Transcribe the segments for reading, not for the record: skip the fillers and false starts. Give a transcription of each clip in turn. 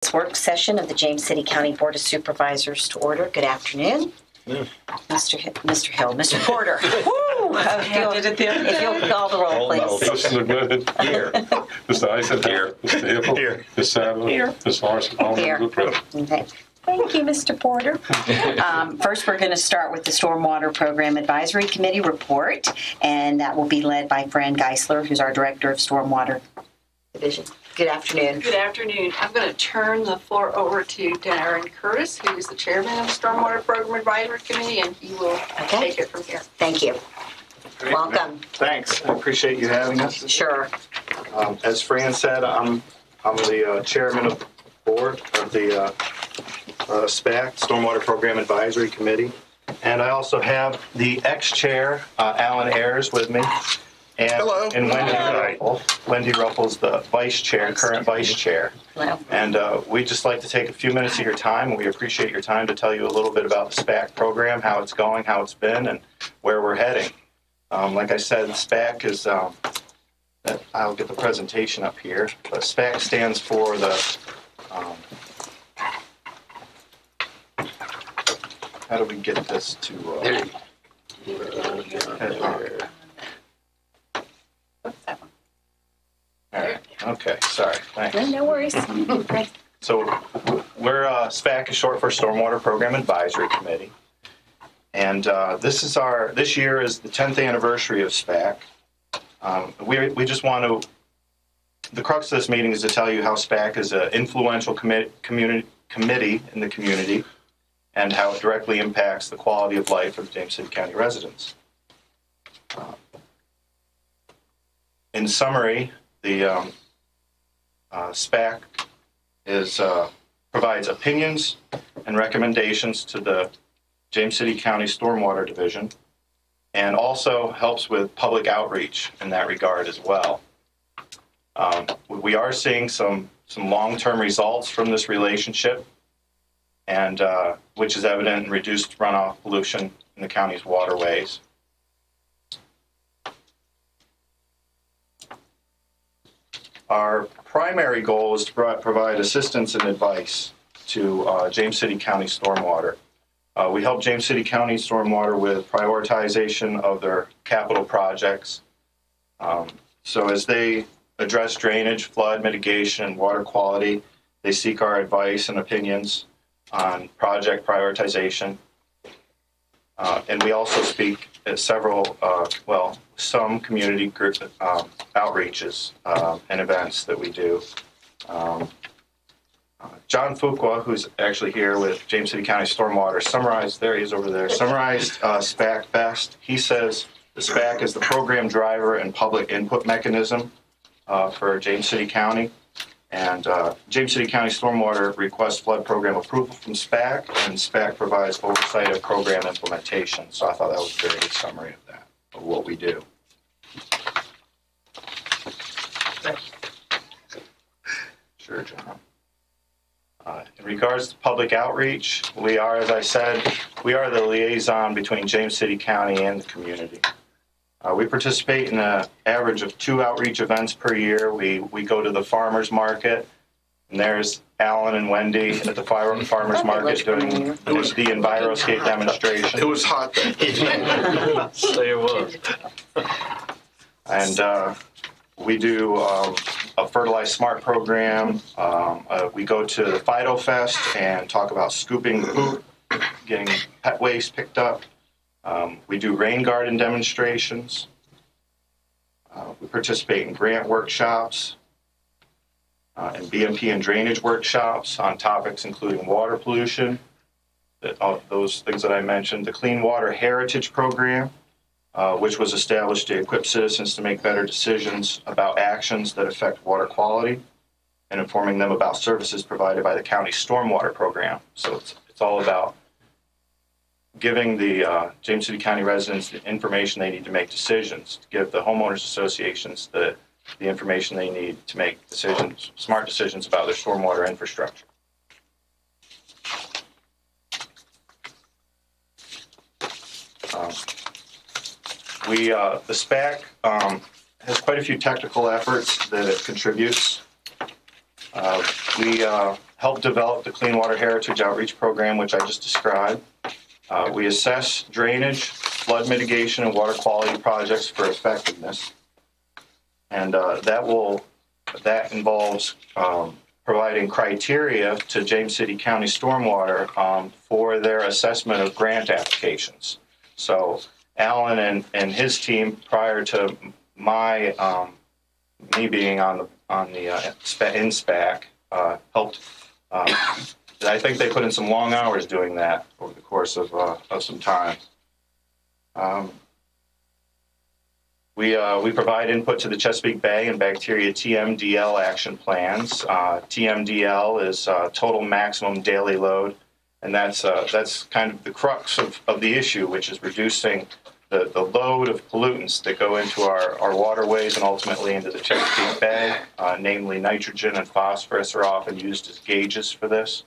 This work session of the James City County Board of Supervisors to order. Good afternoon. Yeah. Mr. Porter. Woo! If you'll call the roll, please. Mr. McGlynn. Here. Mr. Eisenhower. Here. Mr. Hippel. Here. Ms. Sadler. Here. Ms. Larson. All Here. members are present. Okay. Thank you, Mr. Porter. First, we're going to start with the Stormwater Program Advisory Committee report, and that will be led by Fran Geisler, who's our Director of Stormwater Division. Good afternoon. Good afternoon. I'm going to turn the floor over to Darren Curtis, who is the Chairman of the Stormwater Program Advisory Committee, and he will take it from here. Thank you. Great. Welcome. Thanks. I appreciate you having us. Sure. As Fran said, I'm the chairman of the board of the SPAC, Stormwater Program Advisory Committee. And I also have the ex-chair, Alan Ayers, with me. And, Hello. And Wendy Ruppel's the vice chair, current vice chair. Hello. And we'd just like to take a few minutes of your time, and we appreciate your time to tell you a little bit about the SPAC program, how it's going, how it's been, and where we're heading. Like I said, the SPAC is, I'll get the presentation up here, but SPAC stands for the, how do we get this to, all right, okay, sorry, thanks. No worries. So we're SPAC is short for Stormwater Program Advisory Committee, and this year is the 10th anniversary of SPAC. We just want to. The crux of this meeting is to tell you how SPAC is an influential committee in the community, and how it directly impacts the quality of life of James City County residents. In summary, the SPAC provides opinions and recommendations to the James City County Stormwater Division, and also helps with public outreach in that regard as well. We are seeing some long-term results from this relationship, and which is evident in reduced runoff pollution in the county's waterways. Our primary goal is to provide assistance and advice to James City County Stormwater. We help James City County Stormwater with prioritization of their capital projects. So as they address drainage, flood mitigation, and water quality, they seek our advice and opinions on project prioritization. And we also speak at several, some community group outreaches and events that we do. John Fuqua, who's actually here with James City County Stormwater, summarized SPAC best. He says the SPAC is the program driver and public input mechanism for James City County. And James City County Stormwater requests flood program approval from SPAC, and SPAC provides oversight of program implementation. So I thought that was a very good summary of that, of what we do. Sure, John. In regards to public outreach, we are, as I said, we are the liaison between James City County and the community. We participate in an average of 2 outreach events per year. We go to the farmers market, and there's Alan and Wendy at the farmers market doing the Enviroscape demonstration. It was hot then. Say it was. And we do a Fertilize Smart program. We go to the Fido Fest and talk about scooping the poop, getting pet waste picked up. We do rain garden demonstrations. We participate in grant workshops and BMP and drainage workshops on topics including water pollution, those things that I mentioned, the Clean Water Heritage Program, which was established to equip citizens to make better decisions about actions that affect water quality, and informing them about services provided by the county stormwater program. So it's all about giving the James City County residents the information they need to make decisions, to give the homeowners associations the information they need to make decisions, smart decisions about their stormwater infrastructure. The SPAC has quite a few technical efforts that it contributes. We help develop the Clean Water Heritage Outreach Program, which I just described. We assess drainage, flood mitigation, and water quality projects for effectiveness. And that involves providing criteria to James City County Stormwater for their assessment of grant applications. So Alan and his team, prior to me being on the INSPAC, helped. I think they put in some long hours doing that over the course of some time. We provide input to the Chesapeake Bay and Bacteria TMDL action plans. TMDL is total maximum daily load, and that's kind of the crux of the issue, which is reducing the load of pollutants that go into our waterways and ultimately into the Chesapeake Bay, namely nitrogen and phosphorus are often used as gauges for this.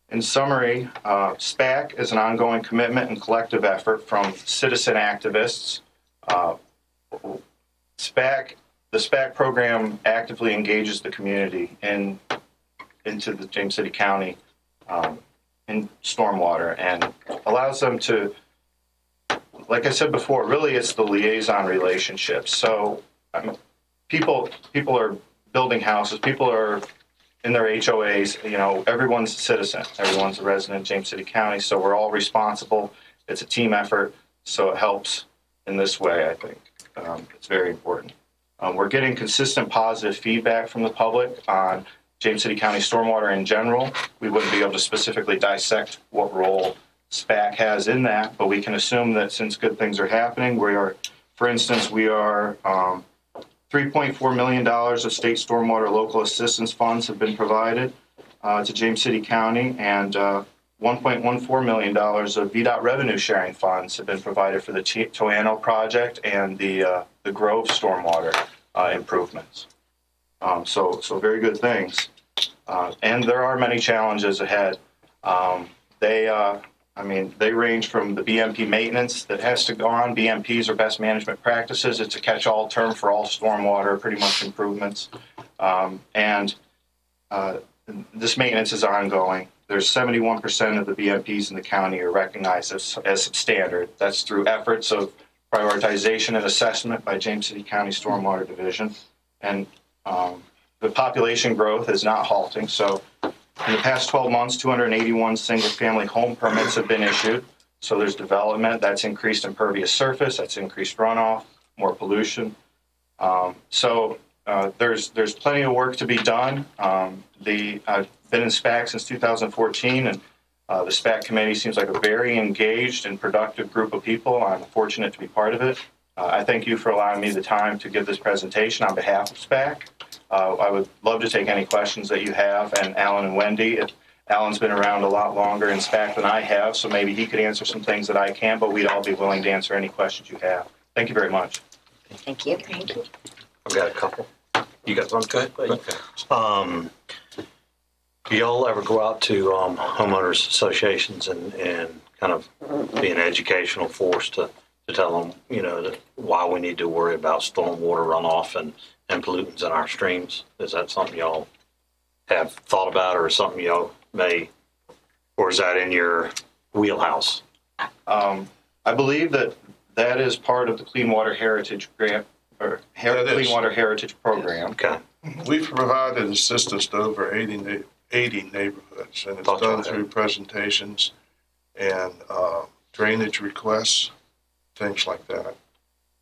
In summary, SPAC is an ongoing commitment and collective effort from citizen activists. The SPAC program actively engages the community into the James City County in stormwater and allows them to, like I said before, really it's the liaison relationship. So people are building houses, people are in their HOAs, you know, everyone's a citizen, everyone's a resident of James City County, so we're all responsible. It's a team effort, so it helps in this way, I think. It's very important. We're getting consistent positive feedback from the public on James City County stormwater in general. We wouldn't be able to specifically dissect what role SPAC has in that, but we can assume that since good things are happening, for instance, we are $3.4 million of state stormwater local assistance funds have been provided to James City County, and $1.14 million of VDOT revenue sharing funds have been provided for the Toano project and the Grove stormwater improvements. So very good things. And there are many challenges ahead. They range from the BMP maintenance that has to go on. BMPs are best management practices. It's a catch-all term for all stormwater, pretty much improvements. This maintenance is ongoing. There's 71% of the BMPs in the county are recognized as substandard. That's through efforts of prioritization and assessment by James City County Stormwater Division. And the population growth is not halting. So in the past 12 months, 281 single-family home permits have been issued. So there's development. That's increased impervious surface. That's increased runoff, more pollution. There's plenty of work to be done. I've been in SPAC since 2014, and the SPAC committee seems like a very engaged and productive group of people. I'm fortunate to be part of it. I thank you for allowing me the time to give this presentation on behalf of SPAC. I would love to take any questions that you have, and Alan and Wendy. Alan's been around a lot longer in SPAC than I have, so maybe he could answer some things that I can, but we'd all be willing to answer any questions you have. Thank you very much. Thank you. Thank you. I've got a couple. You got one? Go ahead. Do y'all ever go out to homeowners associations and kind of be an educational force to tell them, you know, why we need to worry about stormwater runoff and pollutants in our streams? Is that something y'all have thought about, or something y'all may, or is that in your wheelhouse? I believe that is part of the Clean Water Heritage Grant, or Clean Water Heritage Program. Okay. We've provided assistance to over 80 neighborhoods, and it's done through presentations and drainage requests, things like that.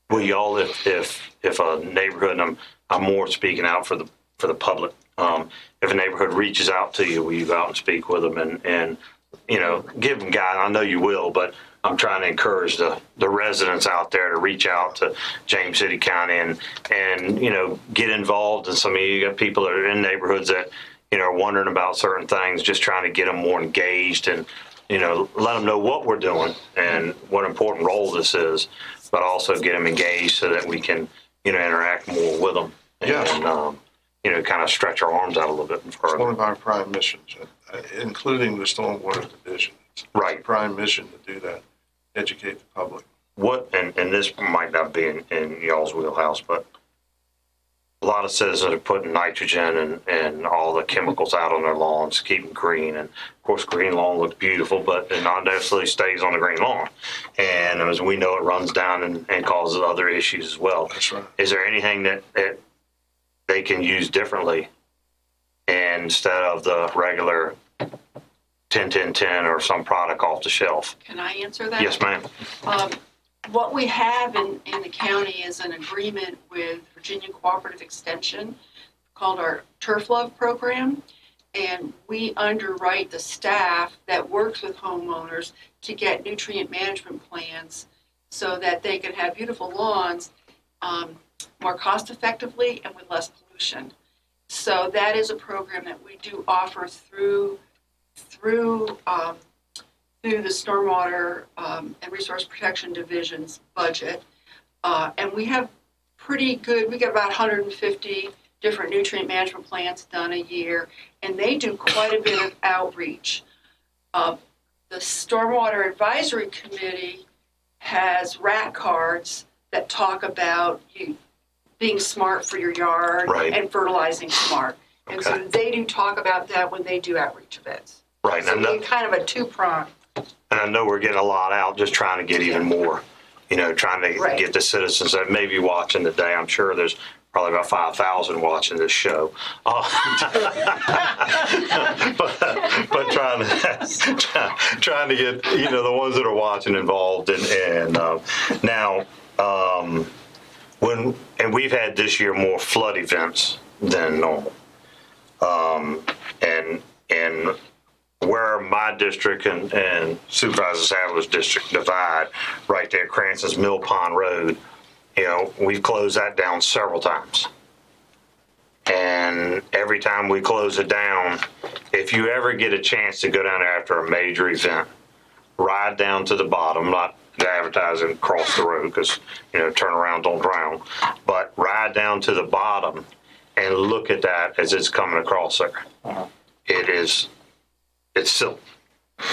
Will y'all, if a neighborhood, and I'm more speaking out for the public, if a neighborhood reaches out to you, will you go out and speak with them and you know, give them guidance? I know you will, but I'm trying to encourage the residents out there to reach out to James City County and you know, get involved. And some of you got people that are in neighborhoods that, you know, are wondering about certain things, just trying to get them more engaged and, you know, let them know what we're doing and what an important role this is, but also get them engaged so that we can, you know, interact more with them and, you know, kind of stretch our arms out a little bit further. It's one of our prime missions, including the Stormwater Division. It's right. Prime mission to do that, educate the public. and this might not be in y'all's wheelhouse, but a lot of citizens are putting nitrogen and all the chemicals out on their lawns to keep them green. And of course, green lawn looks beautiful, but it not necessarily stays on the green lawn. And as we know, it runs down and causes other issues as well. That's right. Is there anything that they can use differently instead of the regular 10-10-10 or some product off the shelf? Can I answer that? Yes, ma'am. What we have in the county is an agreement with Virginia Cooperative Extension called our Turf Love program. And we underwrite the staff that works with homeowners to get nutrient management plans so that they can have beautiful lawns more cost effectively and with less pollution. So that is a program that we do offer through the Stormwater and Resource Protection Division's budget. And we have we get about 150 different nutrient management plans done a year, and they do quite a bit of outreach. The Stormwater Advisory Committee has rat cards that talk about you being smart for your yard and fertilizing smart. And so they do talk about that when they do outreach events. Right. So we're kind of a two-pronged. And I know we're getting a lot out, just trying to get even more, trying to get the citizens that may be watching today. I'm sure there's probably about 5,000 watching this show. But trying to get, the ones that are watching involved. And now, and we've had this year more flood events than normal. And where my district and Supervisor Sadler's district divide, right there, Cranston's Mill Pond Road, we've closed that down several times. And every time we close it down, if you ever get a chance to go down there after a major event, ride down to the bottom, not advertising across the road because, turn around, don't drown, but ride down to the bottom and look at that as it's coming across there. It's silt.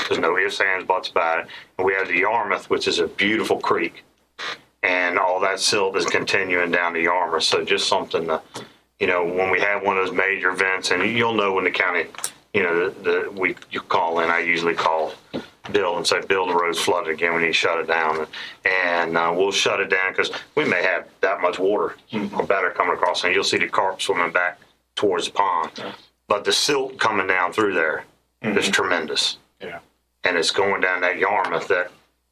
There's no ifs, ands, buts about it. And we have the Yarmouth, which is a beautiful creek, and all that silt is continuing down the Yarmouth. So just something to, when we have one of those major events, and you'll know when the county, you call in. I usually call Bill and say, Bill, the road's flooded again. We need to shut it down, and we'll shut it down because we may have that much water or better coming across, and you'll see the carp swimming back towards the pond. Yeah. But the silt coming down through there is tremendous. Yeah. And it's going down that Yarmouth that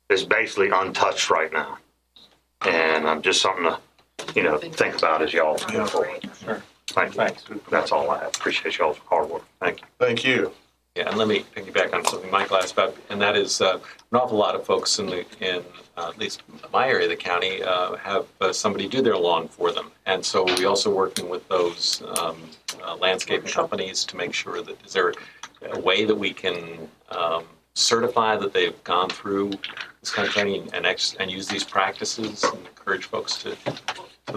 is basically untouched right now. And just something to, think about as y'all move forward. Sure. Thank you. Thanks. That's all I have. Appreciate y'all's hard work. Thank you. Thank you. Yeah, and let me piggyback on something Michael asked about, and that is an awful lot of folks in at least my area of the county have somebody do their lawn for them. And so we also working with those landscaping companies to make sure that is there a way that we can certify that they've gone through this kind of training and use these practices and encourage folks to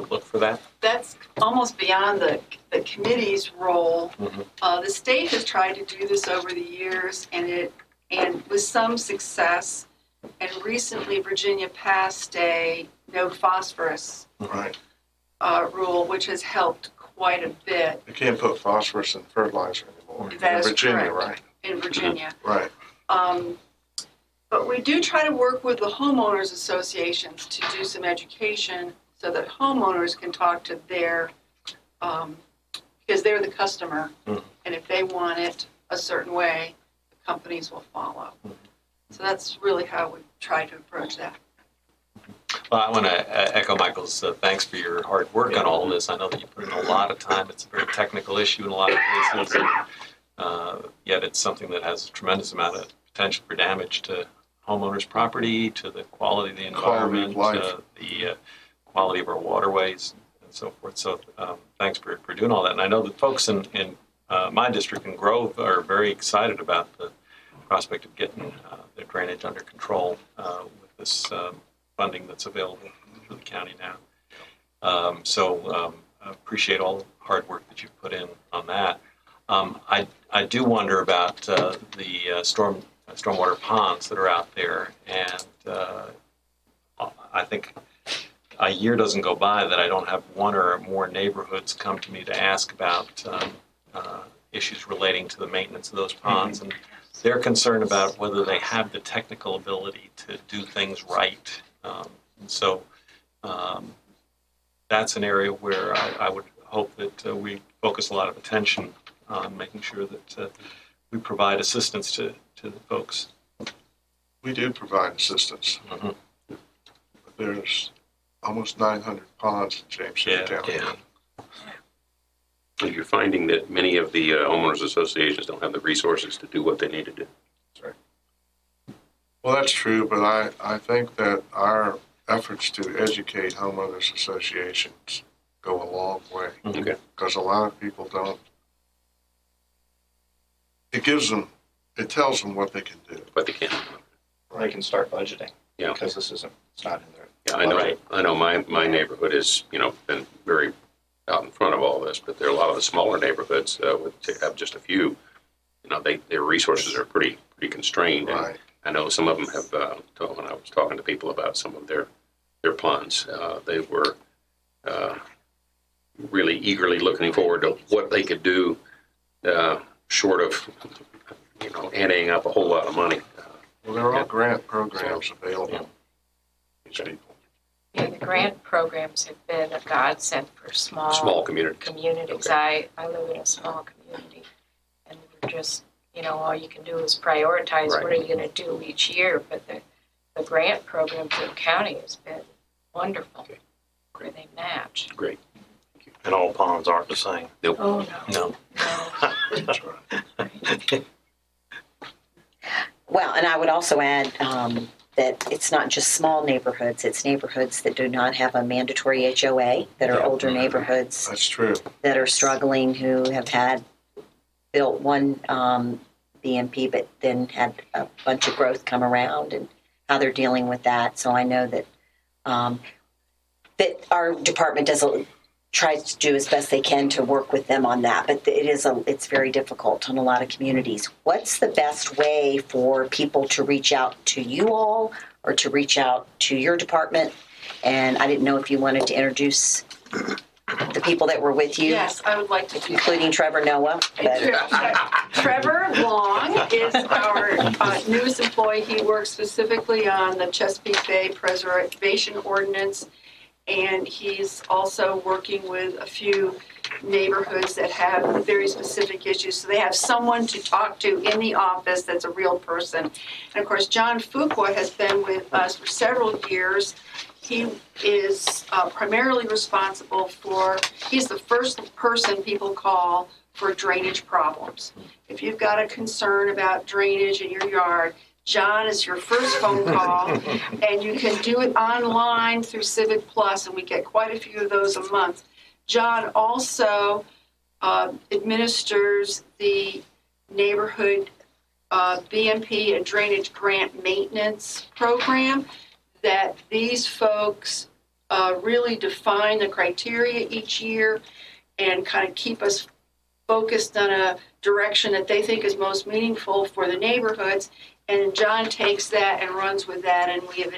look for that? That's almost beyond the committee's role. Mm-hmm. The state has tried to do this over the years, and with some success. And recently, Virginia passed a no phosphorus rule, which has helped quite a bit. You can't put phosphorus in fertilizer anymore. That is Virginia, correct. right? In Virginia. Right. But we do try to work with the homeowners associations to do some education so that homeowners can talk to their, because they're the customer, and if they want it a certain way, the companies will follow. So that's really how we try to approach that. Well, I want to echo Michael's thanks for your hard work on all of this. I know that you put in a lot of time. It's a very technical issue in a lot of cases, yet it's something that has a tremendous amount of potential for damage to homeowners' property, to the quality of the environment, to the quality of our waterways, and so forth. So thanks for doing all that. And I know that folks in my district in Grove are very excited about the prospect of getting their drainage under control with this funding that's available for the county now. So appreciate all the hard work that you've put in on that. I do wonder about the stormwater ponds that are out there, and I think a year doesn't go by that I don't have one or more neighborhoods come to me to ask about issues relating to the maintenance of those ponds. And they're concerned about whether they have the technical ability to do things right. And so that's an area where I would hope that we focus a lot of attention on making sure that we provide assistance to the folks. We do provide assistance. Mm-hmm. There's almost 900 ponds in James City County. And you're finding that many of the homeowners associations don't have the resources to do what they need to do. Well, that's true, but I think that our efforts to educate homeowners associations go a long way. Okay. Because a lot of people don't. It tells them what they can do. But they can't. They can start budgeting. Yeah. Because it's not in there. Yeah, I know. Right. I know. My neighborhood has been very out in front of all this, but there are a lot of the smaller neighborhoods that have just a few. Their resources are pretty constrained. Right. And I know some of them have. When I was talking to people about some of their ponds, they were really eagerly looking forward to what they could do, short of adding up a whole lot of money. Well, there are grant programs available to these people. Yeah, the grant programs have been a godsend for Small community. communities. Okay. I live in a small community, and we're just, all you can do is prioritize Right. what are you going to do each year. But the grant program for the county has been wonderful. Okay. Where they match. Great. And all ponds aren't the same. Nope. Oh, No. no. That's right. Well, and I would also add that it's not just small neighborhoods, it's neighborhoods that do not have a mandatory HOA, that are older neighborhoods That's true. that are struggling, who have had built one BMP but then had a bunch of growth come around, and how they're dealing with that. So I know that that our department tries to do as best they can to work with them on that, but it's very difficult in a lot of communities. What's the best way for people to reach out to you all or to reach out to your department? And I didn't know if you wanted to introduce the people that were with you. Yes, I would like to do that. Including Trevor Noah. Trevor Long is our newest employee. He works specifically on the Chesapeake Bay Preservation Ordinance, and he's also working with a few neighborhoods that have very specific issues. So they have someone to talk to in the office that's a real person. And of course, John Fuqua has been with us for several years. He is primarily responsible he's the first person people call for drainage problems. If you've got a concern about drainage in your yard, John is your first phone call, and you can do it online through Civic Plus, and we get quite a few of those a month. John also administers the neighborhood BMP and drainage grant maintenance program that these folks really define the criteria each year and kind of keep us focused on a direction that they think is most meaningful for the neighborhoods. And John takes that and runs with that, and we have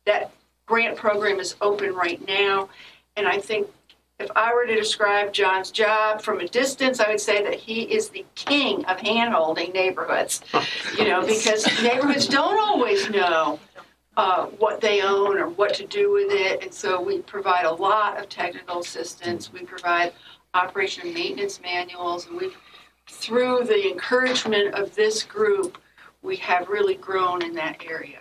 that grant program is open right now. And I think if I were to describe John's job from a distance, I would say that he is the king of hand-holding neighborhoods, because neighborhoods don't always know what they own or what to do with it. And so we provide a lot of technical assistance. We provide operation and maintenance manuals, and through the encouragement of this group, we have really grown in that area.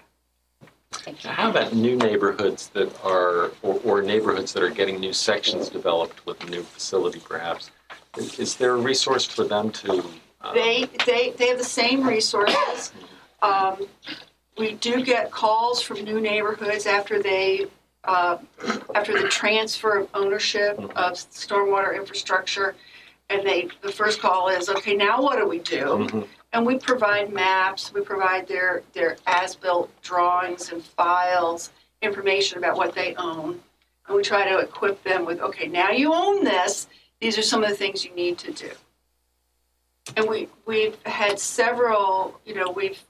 How about new neighborhoods that are, or neighborhoods that are getting new sections developed with a new facility, perhaps? Is there a resource for them to? They have the same resources. We do get calls from new neighborhoods after the transfer of ownership of stormwater infrastructure, and the first call is, okay, now what do we do? Mm-hmm. And we provide maps, we provide their as-built drawings and files, information about what they own. And we try to equip them with, okay, now you own this, these are some of the things you need to do. And we've had several,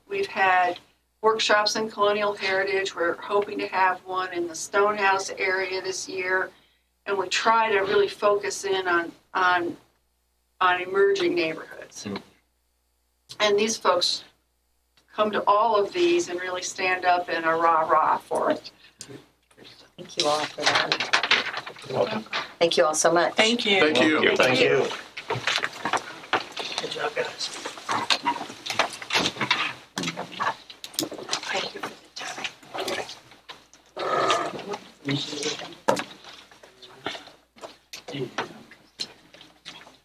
we've had workshops in colonial heritage. We're hoping to have one in the Stonehouse area this year. And we try to really focus in on emerging neighborhoods. And these folks come to all of these and really stand up and a rah-rah for it. Thank you all for that. Thank you all so much. Thank you. Thank you. Thank you. Good job, guys. Thank you for the time.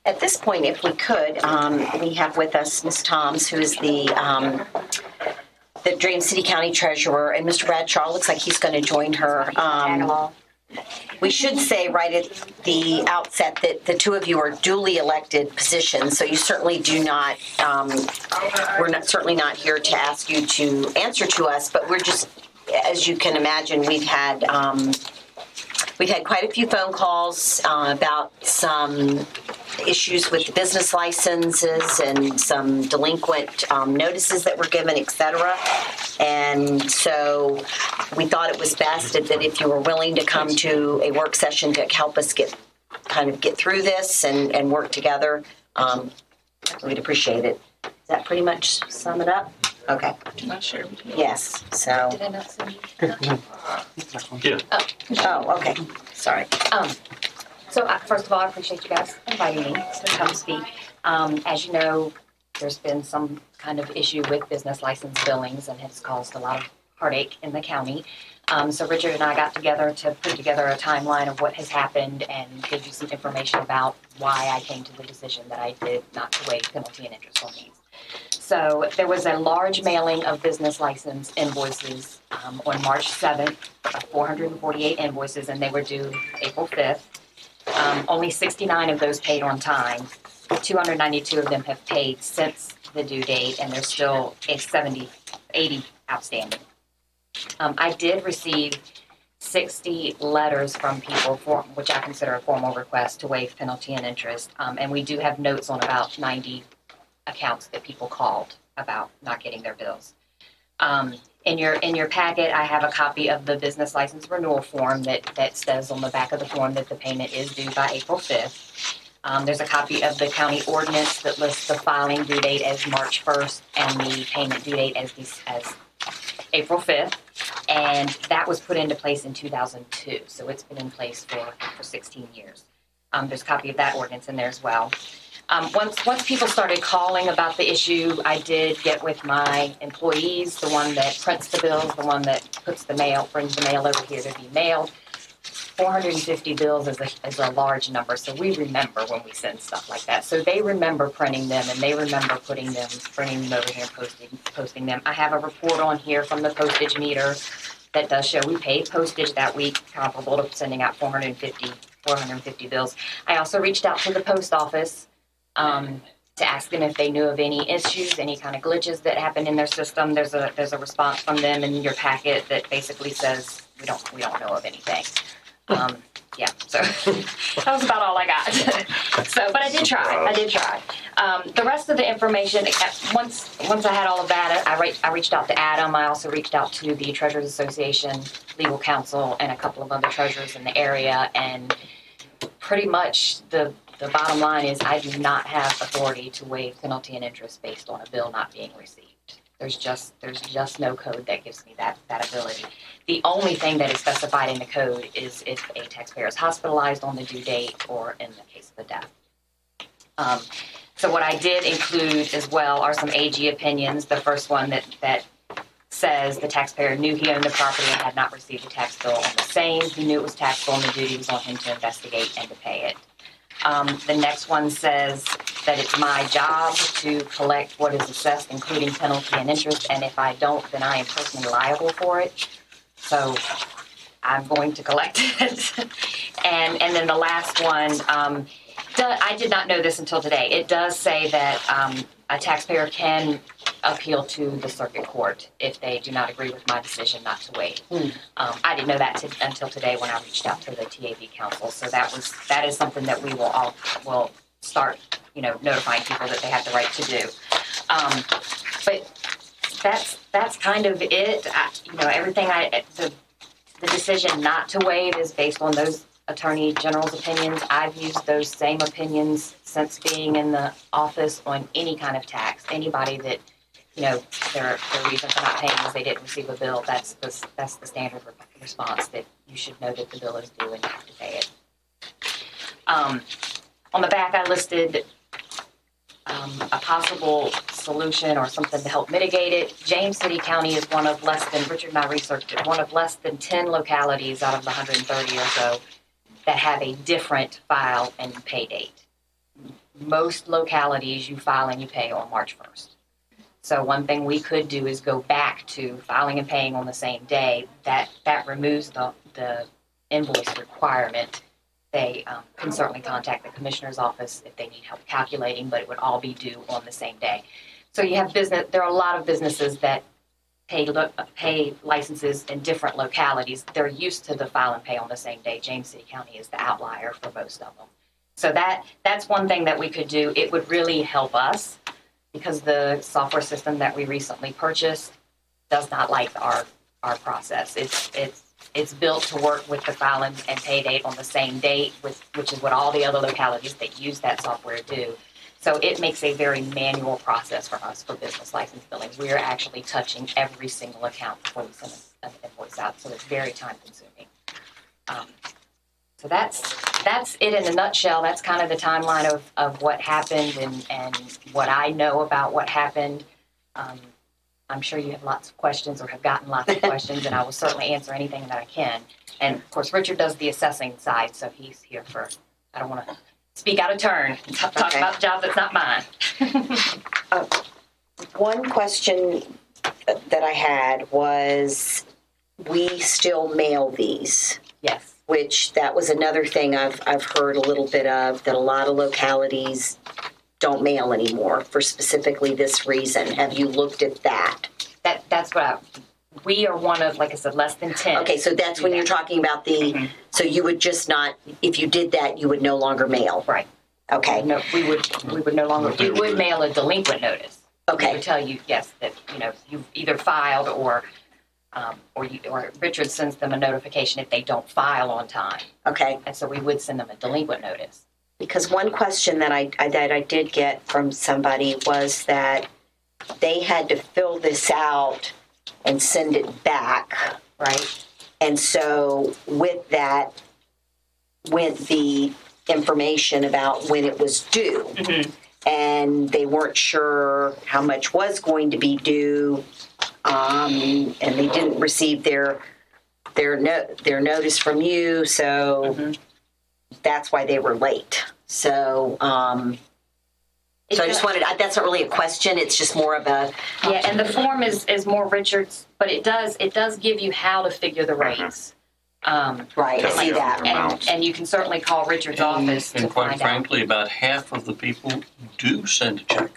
At this point, if we could, we have with us Ms. Toms, who is the Drain City County Treasurer, and Mr. Bradshaw looks like he's going to join her. We should say right at the outset that the two of you are duly elected positions, so you certainly do not, certainly not here to ask you to answer to us, but we're just, as you can imagine, we've had quite a few phone calls about some issues with business licenses and some delinquent notices that were given, et cetera. And so we thought it was best that if you were willing to come to a work session to help us get through this and work together, we'd appreciate it. Does that pretty much sum it up? Okay. Not sure. Yes. So. Did I not send you? Yeah. Oh, okay. Sorry. So first of all, I appreciate you guys inviting me to come speak. As you know, there's been some kind of issue with business license billings and has caused a lot of heartache in the county. So Richard and I got together to put together a timeline of what has happened and give you some information about why I came to the decision that I did not to waive penalty and interest on these. So there was a large mailing of business license invoices on March 7th, 448 invoices, and they were due April 5th. Only 69 of those paid on time. 292 of them have paid since the due date, and there's still 80 outstanding. I did receive 60 letters from people, which I consider a formal request to waive penalty and interest, and we do have notes on about 90 accounts that people called about not getting their bills. In your packet, I have a copy of the business license renewal form that says on the back of the form that the payment is due by April 5th. There's a copy of the county ordinance that lists the filing due date as March 1st and the payment due date as April 5th. And that was put into place in 2002, so it's been in place for 16 years. There's a copy of that ordinance in there as well. Once people started calling about the issue, I did get with my employees, the one that prints the bills, the one that brings the mail over here to be mailed. 450 bills is a large number, so we remember when we send stuff like that. So they remember printing them, and they remember bringing them over here and posting them. I have a report on here from the postage meter that does show we paid postage that week, comparable to sending out 450 bills. I also reached out to the post office to ask them if they knew of any issues, any kind of glitches that happened in their system. There's a response from them in your packet that basically says we don't know of anything. Yeah, so that was about all I got. But I did try. The rest of the information, once I had all of that, I reached out to Adam. I also reached out to the Treasurers Association, legal counsel, and a couple of other treasurers in the area, and pretty much the bottom line is I do not have authority to waive penalty and interest based on a bill not being received. There's just no code that gives me that ability. The only thing that is specified in the code is if a taxpayer is hospitalized on the due date or in the case of a death. So what I did include as well are some AG opinions. The first one that says the taxpayer knew he owned the property and had not received a tax bill on the same. He knew it was taxable and the duty was on him to investigate and to pay it. The next one says that it's my job to collect what is assessed, including penalty and interest, and if I don't, then I am personally liable for it. So I'm going to collect it. and then the last one, I did not know this until today. It does say that a taxpayer can appeal to the circuit court if they do not agree with my decision not to waive. I didn't know that until today when I reached out to the TAB council. So that is something that we will start, notifying people that they have the right to do. But that's kind of it. The decision not to waive is based on those Attorney General's opinions. I've used those same opinions since being in the office on any kind of tax. Anybody that, their reason for not paying is they didn't receive a bill. That's the standard response, that you should know that the bill is due and you have to pay it. On the back, I listed a possible solution or something to help mitigate it. James City County is one of less than, Richard and I researched it, one of less than 10 localities out of the 130 or so that have a different file and pay date. Most localities you file and you pay on March 1st. So one thing we could do is go back to filing and paying on the same day. That removes the invoice requirement. They can certainly contact the commissioner's office if they need help calculating, but it would all be due on the same day. So you have there are a lot of businesses that pay licenses in different localities. They're used to the file and pay on the same day. James City County is the outlier for most of them. So that's one thing that we could do. It would really help us because the software system that we recently purchased does not like our process. It's built to work with the file and pay date on the same date, which is what all the other localities that use that software do. So it makes a very manual process for us for business license billing. We are actually touching every single account before we send an invoice out, so it's very time consuming. So that's it in a nutshell. That's kind of the timeline of what happened and what I know about what happened. I'm sure you have lots of questions or have gotten lots of questions, and I will certainly answer anything that I can. And, of course, Richard does the assessing side, so he's here for, I don't want to speak out of turn and talk about the job that's not mine. One question that I had was, we still mail these? Yes. Which that was another thing I've heard a little bit of, that a lot of localities don't mail anymore for specifically this reason. Have you looked at that? That's what we are one of, like I said, less than 10. Okay, so that's when you're talking about the, so you would just not, if you did that, you would no longer mail? Right. Okay. No, we would no longer, we would mail a delinquent notice. Okay. We would tell you, yes, that, you've either filed or Richard sends them a notification if they don't file on time. Okay. And so we would send them a delinquent notice. Because one question that I did get from somebody was that they had to fill this out and send it back, right? And so with that went the information about when it was due. Mm-hmm. And they weren't sure how much was going to be due, and they didn't receive their notice from you, so that's why they were late. So, so I just wanted, that's not really a question, it's just more of a... Yeah, and the form is more Richard's, but it does give you how to figure the rates. Right, I see that. And you can certainly call Richard's office to and quite find frankly, about half of the people do send a check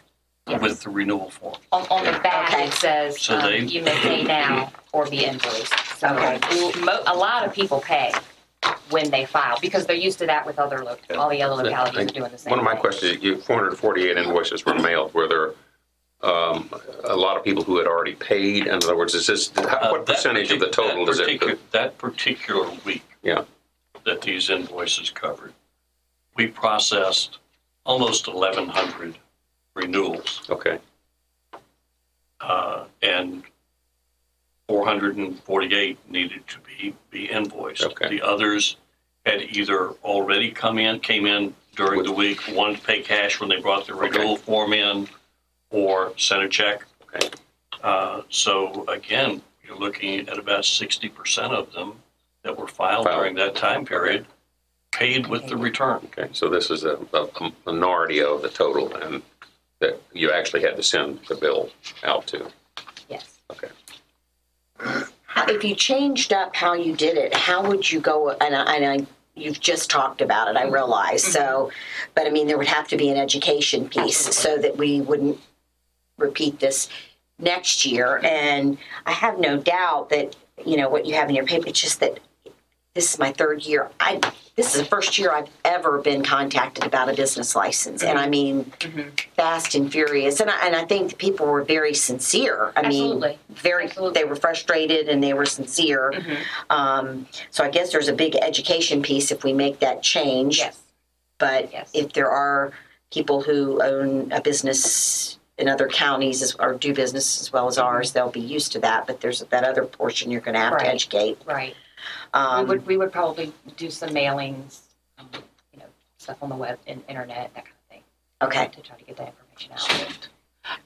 with the renewal form. On the back, it says So you may pay now or be invoiced. So a lot of people pay when they file because they're used to that with all the other localities are doing the same. One of my questions, 448 invoices were mailed. Were there a lot of people who had already paid? In other words, is this what percentage of the total is it? That particular week that these invoices covered, we processed almost 1,100 renewals. Okay. And 448 needed to be invoiced. Okay. The others had either already came in during the week, wanted to pay cash when they brought the renewal form in, or sent a check. Okay. So again, you're looking at about 60% of them that were filed during that time period paid with the return. Okay, so this is a minority of the total, and that you actually had to send the bill out to. Yes. Okay. If you changed up how you did it, how would you go? And you've just talked about it, I realize. So, but I mean, there would have to be an education piece so that we wouldn't repeat this next year. And I have no doubt that what you have in your paper. It's just that this is my third year. This is the first year I've ever been contacted about a business license, and I mean, fast and furious. And I think the people were very sincere. I Absolutely. mean, very. Absolutely. They were frustrated and they were sincere. So I guess there's a big education piece if we make that change. Yes. But Yes. if there are people who own a business in other counties or do business as well as ours, they'll be used to that. But there's that other portion you're going to have to Right. educate. Right. We would probably do some mailings, stuff on the web and internet, that kind of thing. Okay. To try to get that information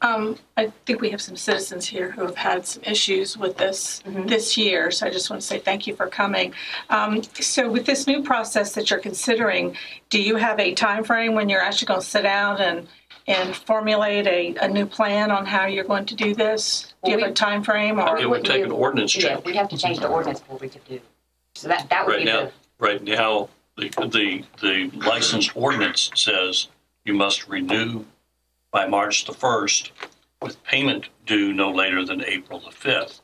out. I think we have some citizens here who have had some issues with this this year, so I just want to say thank you for coming. So with this new process that you're considering, do you have a time frame when you're actually going to sit down and formulate a new plan on how you're going to do this? Do you have a time frame? Or It would take an ordinance Yeah, change. we'd have to change the ordinance before we could do. So that would be Right now, the license ordinance says you must renew by March the 1st with payment due no later than April the 5th.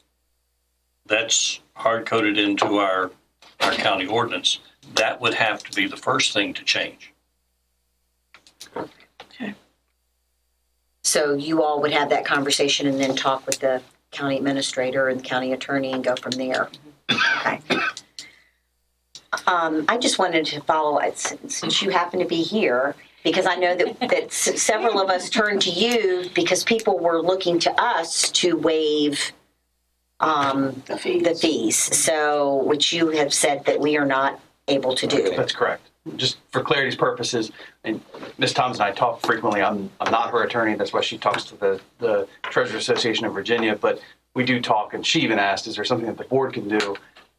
That's hard-coded into our county ordinance. That would have to be the first thing to change. okay. So you all would have that conversation and then talk with the county administrator and the county attorney and go from there. Okay. I just wanted to follow it since you happen to be here, because I know that several of us turned to you because people were looking to us to waive the fees. So, which you have said that we are not able to do. That's correct. Just for clarity's purposes, and Ms. Thomas and I talk frequently. I'm not her attorney. That's why she talks to the Treasurers Association of Virginia. But we do talk, and she even asked, is there something that the board can do?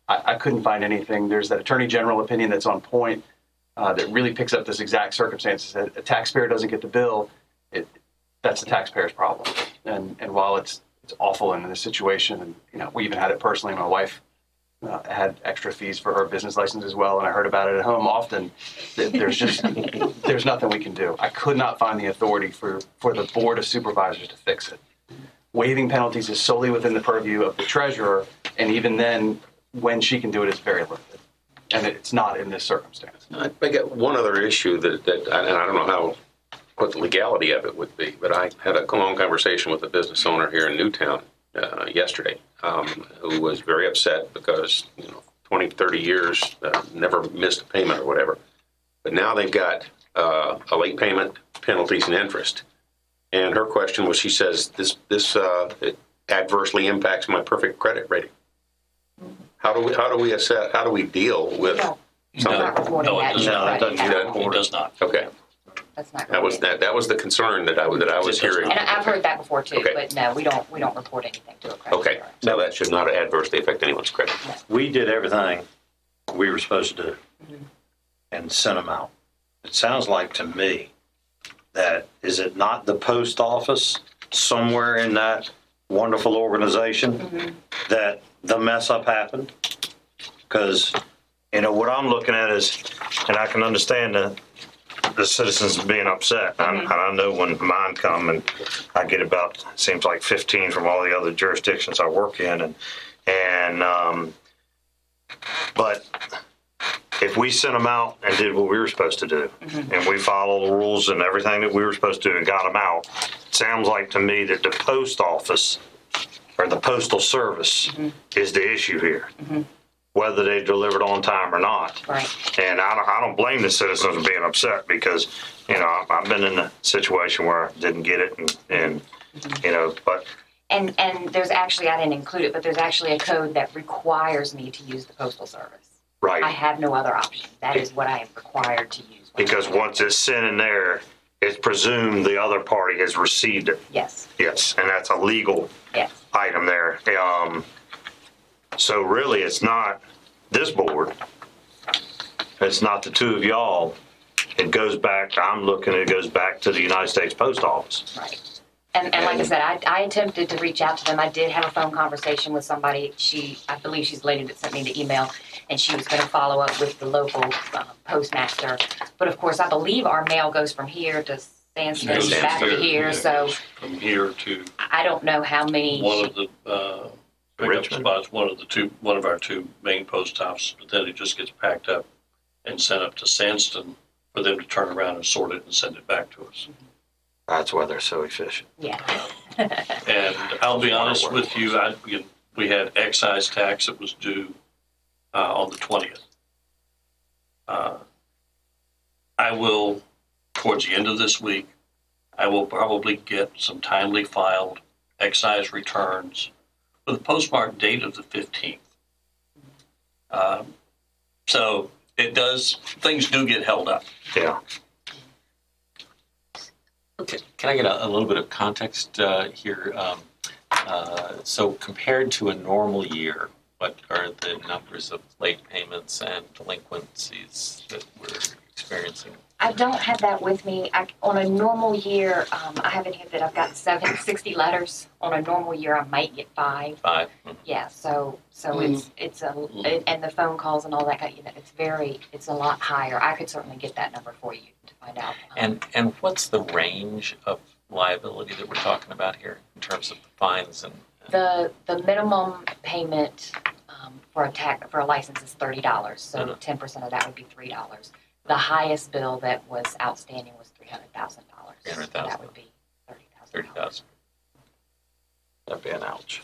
I couldn't find anything. There's that Attorney General opinion that's on point that really picks up this exact circumstances. That a taxpayer doesn't get the bill, that's the taxpayer's problem. And while it's awful in this situation, and we even had it personally. My wife had extra fees for her business license as well, and I heard about it at home often. There's nothing we can do. I could not find the authority for the Board of Supervisors to fix it. Waiving penalties is solely within the purview of the treasurer, and even then, when she can do it, it's very limited, and it's not in this circumstance. I get one other issue that and I don't know what the legality of it would be, but I had a long conversation with a business owner here in Newtown yesterday, who was very upset because 20, 30 years never missed a payment or whatever, but now they've got a late payment, penalties, and interest. And her question was, she says, this it adversely impacts my perfect credit rating. How do we assess? How do we deal with something? No, it does not. Okay. That's not. That was the concern that I was hearing. And I've heard that before too. Okay. But no, we don't report anything to a credit Okay. bureau. So that should not adversely affect anyone's credit. We did everything we were supposed to do and sent them out. It sounds like to me that, is it not the post office somewhere in that wonderful organization that the mess up happened? Because, what I'm looking at is, and I can understand the citizens being upset. And I know when mine come, and I get about, seems like 15 from all the other jurisdictions I work in. But if we sent them out and did what we were supposed to do, and we followed the rules and everything that we were supposed to do and got them out, it sounds like to me that the post office or the postal service is the issue here, whether they delivered on time or not. Right. And I don't blame the citizens for being upset because, I've been in a situation where I didn't get it and but. And there's actually, I didn't include it, but there's actually a code that requires me to use the postal service. Right. I have no other option. That is what I am required to use. Because once it's sent in there, it's presumed the other party has received it. Yes. Yes, and that's a legal item there. So really, it's not this board. It's not the two of y'all. It goes back, it goes back to the United States Post Office. Right. And like I said, I attempted to reach out to them. I did have a phone conversation with somebody. I believe she's the lady that sent me the email, and she was going to follow up with the local postmaster. But of course, I believe our mail goes from here to Sandstone back to here. So from here to I don't know how many. One of the Pickup Richmond? spot's one of our two main post offices, but then it just gets packed up and sent up to Sandston for them to turn around and sort it and send it back to us. That's why they're so efficient. Yeah. And I'll be honest with you, we had excise tax that was due on the 20th. I will, towards the end of this week, I will probably get some timely filed excise returns with a postmark date of the 15th. So things do get held up. Yeah. Okay. Can I get a little bit of context here? So compared to a normal year, what are the numbers of late payments and delinquencies that we're experiencing? I don't have that with me. On a normal year, I have it here that I've got 60 letters. On a normal year, I might get 5. 5. Yeah, so it's and the phone calls and all that kind of, it's a lot higher. I could certainly get that number for you to find out. And what's the range of liability that we're talking about here in terms of the fines and the minimum payment for a license is $30. So 10% of that would be $3. The highest bill that was outstanding was $300,000. $300,000. That would be $30,000. That'd be an ouch.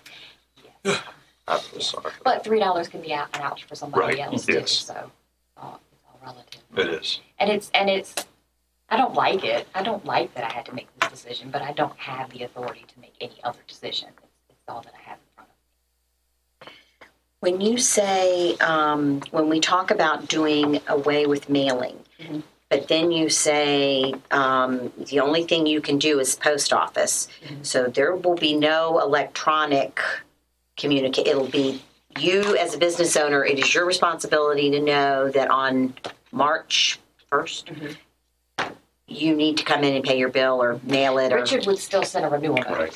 Yes. I'm sorry. But $3 can be an ouch for somebody Right, else too. yes. So it's all relative. It is. And it's. I don't like it. I don't like that I had to make this decision, but I don't have the authority to make any other decision. It's all that I have in front of me. When you say, when we talk about doing away with mailing, but then you say the only thing you can do is post office, so there will be no electronic communicate. It'll be you as a business owner. It is your responsibility to know that on March 1st, you need to come in and pay your bill or mail it. Richard would still send a renewal notice. Right.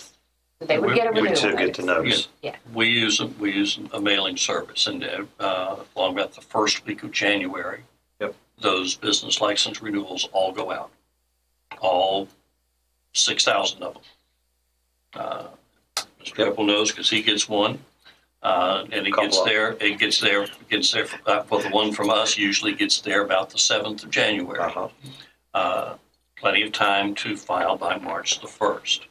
So they would get a renewal We notice. too get to notice. Yeah. We use a mailing service, and along about the first week of January, those business license renewals all go out, all 6,000 of them. Mr. Keppel knows because he gets one, and it gets there. It gets there. For the one from us, usually gets there about the 7th of January. Plenty of time to file by March the 1st.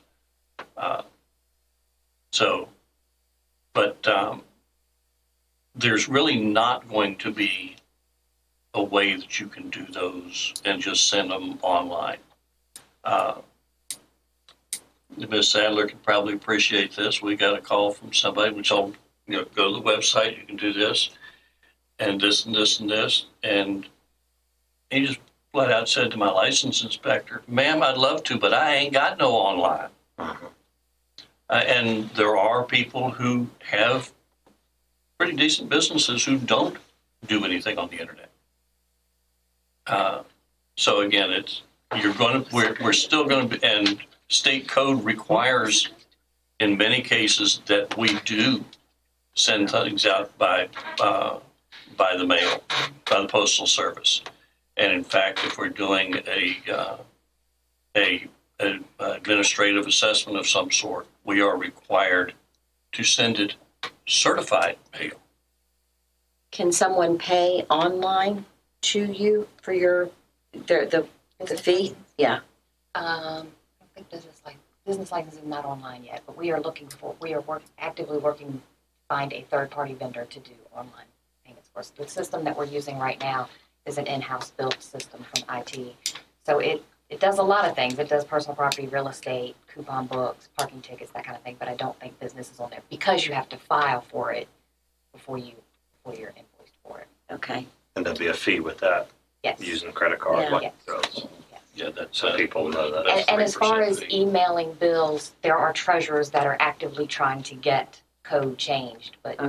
But there's really not going to be a way that you can do those and just send them online. Ms. Sadler could probably appreciate this. We got a call from somebody which I'll go to the website, you can do this and this and this and this. And he just flat out said to my license inspector, "Ma'am, I'd love to, but I ain't got no online." And there are people who have pretty decent businesses who don't do anything on the internet. So again, we're still going to be, and state code requires in many cases that we do send things out by the mail, by the postal service. And in fact, if we're doing an administrative assessment of some sort, we are required to send it certified mail. Can someone pay online to you for the fee? Yeah. I don't think business license is not online yet, but we are actively working to find a third-party vendor to do online payments for us. The system that we're using right now is an in-house built system from IT. So it does a lot of things. It does personal property, real estate, coupon books, parking tickets, that kind of thing, but I don't think business is on there because you have to file for it before you're invoiced for it. Okay. And there'll be a fee with that. Yes. Using a credit card like those. Yeah, that's so people know that. And as far as emailing bills, there are treasurers that are actively trying to get code changed, but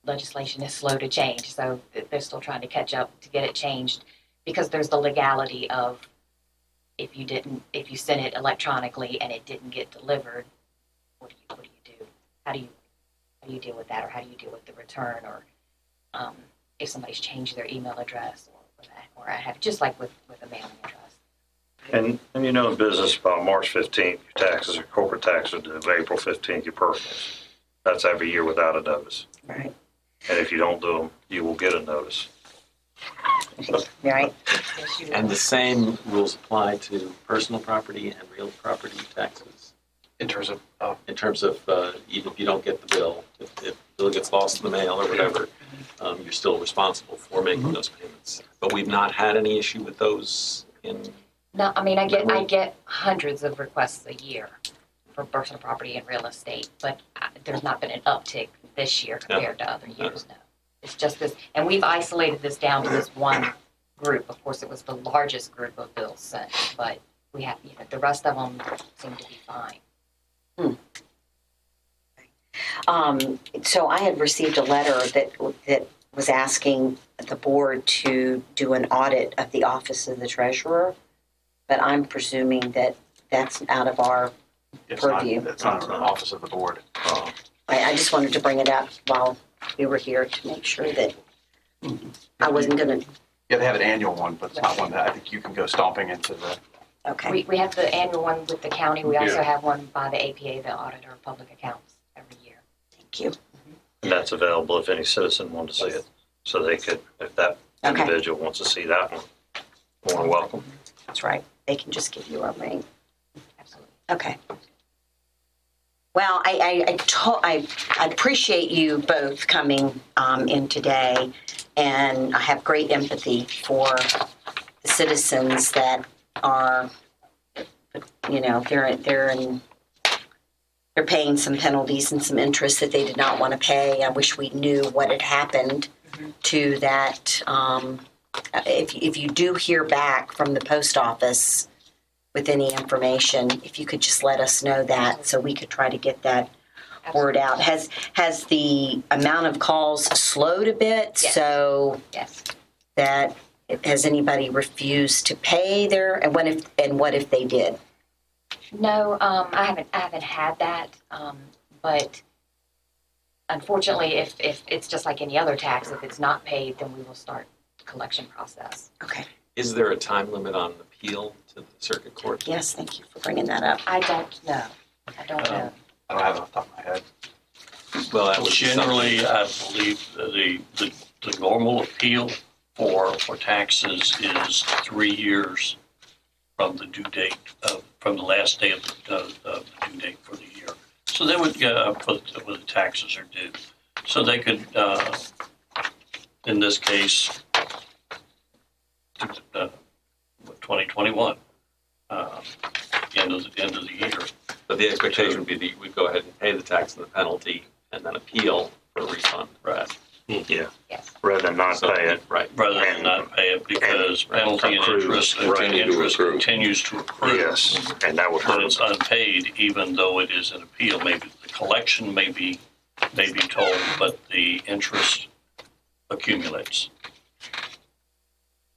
legislation is slow to change, so they're still trying to catch up to get it changed because there's the legality of if you send it electronically and it didn't get delivered, what do you do? How do you deal with that, or how do you deal with the return, or if somebody's changed their email address, or I have just like with a mailing address. And in business, about March 15th, your taxes or corporate taxes are due. April 15th, your personals. That's every year without a notice. Right. And if you don't do them, you will get a notice. Right. And the same rules apply to personal property and real property taxes? In terms of, Even if you don't get the bill, if the bill gets lost in the mail or whatever, you're still responsible for making those payments. But we've not had any issue with those in... No, I mean, I get hundreds of requests a year for personal property and real estate, but there's not been an uptick this year compared to other years, no. It's just this, and we've isolated this down to this one group. Of course, it was the largest group of bills sent, but we have, the rest of them seem to be fine. So I had received a letter that was asking the board to do an audit of the office of the treasurer, but I'm presuming that that's out of our purview. It's not the office of the board. I just wanted to bring it up while we were here to make sure that I wasn't going to. Yeah, they have an annual one, but it's not one that I think you can go stomping into the... Okay. We have the annual one with the county. We also have one by the APA, the Auditor of Public Accounts, every year. Thank you. And that's available if any citizen wants to see it. So they could, if that individual wants to see that one, more welcome. That's right. They can just give you a ring. Absolutely. Okay. Well, I appreciate you both coming in today, and I have great empathy for the citizens that are, they're paying some penalties and some interest that they did not want to pay. I wish we knew what had happened to that. If you do hear back from the post office with any information, if you could just let us know that so we could try to get that word out. Has the amount of calls slowed a bit? Yes. So that has anybody refused to pay their, and what if they did? No, I haven't had that, but unfortunately, if it's just like any other tax, if it's not paid, then we will start the collection process. Okay. Is there a time limit on appeal to the circuit court? Yes, thank you for bringing that up. I don't know. I don't know. I don't have it off the top of my head. Well, that would be Generally, I believe the normal appeal for taxes is 3 years from the due date, from the last day of the due date for the year. So they would put when the taxes are due. So they could, in this case, 2021, end of the year. But the expectation would be that we go ahead and pay the tax and the penalty and then appeal for a refund. Right. Yeah. Yes. Rather than not pay it. Right. Rather than not pay it because penalty and interest continues to accrue. Yes, and that would But hurt. it's unpaid even though it is an appeal. Maybe the collection may be told, but the interest accumulates.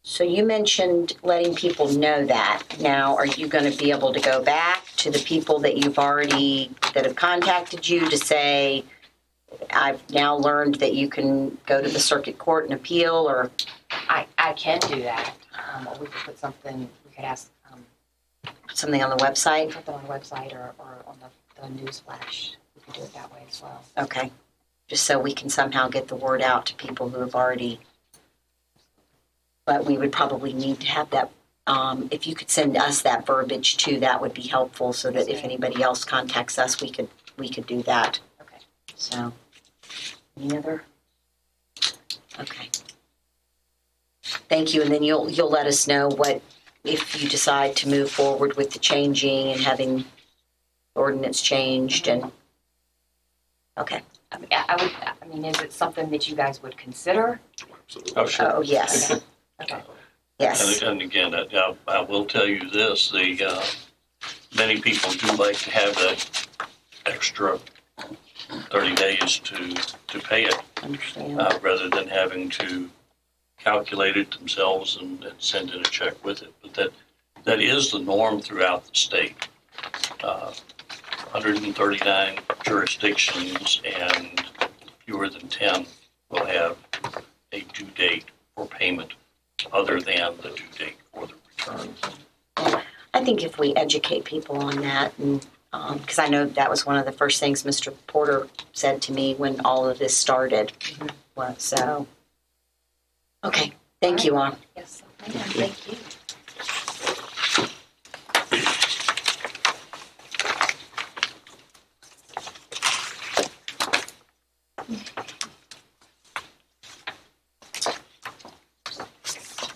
So you mentioned letting people know that. Now, are you going to be able to go back to the people that have contacted you to say, I've now learned that you can go to the circuit court and appeal, or? I can do that. Or we could put something, we could ask Something on the website? something on the website or on the news flash. We could do it that way as well. Okay. Just so we can somehow get the word out to people who have already. But we would probably need to have that. If you could send us that verbiage too, that would be helpful so that if anybody else contacts us, we could do that. Okay. So, any other? Okay. Thank you, and then you'll let us know what if you decide to move forward with the changing and having ordinance changed and. Okay. I mean, is it something that you guys would consider? Oh, sure. Oh yes. Okay. Yes. And again, I will tell you this, many people do like to have that extra 30 days to pay it, Understand. rather than having to calculate it themselves and send in a check with it. But that is the norm throughout the state. 139 jurisdictions and fewer than 10 will have a due date for payment other than the due date for the return. I think if we educate people on that and because I know that was one of the first things Mr. Porter said to me when all of this started. So, okay, thank you all. Yes, thank you.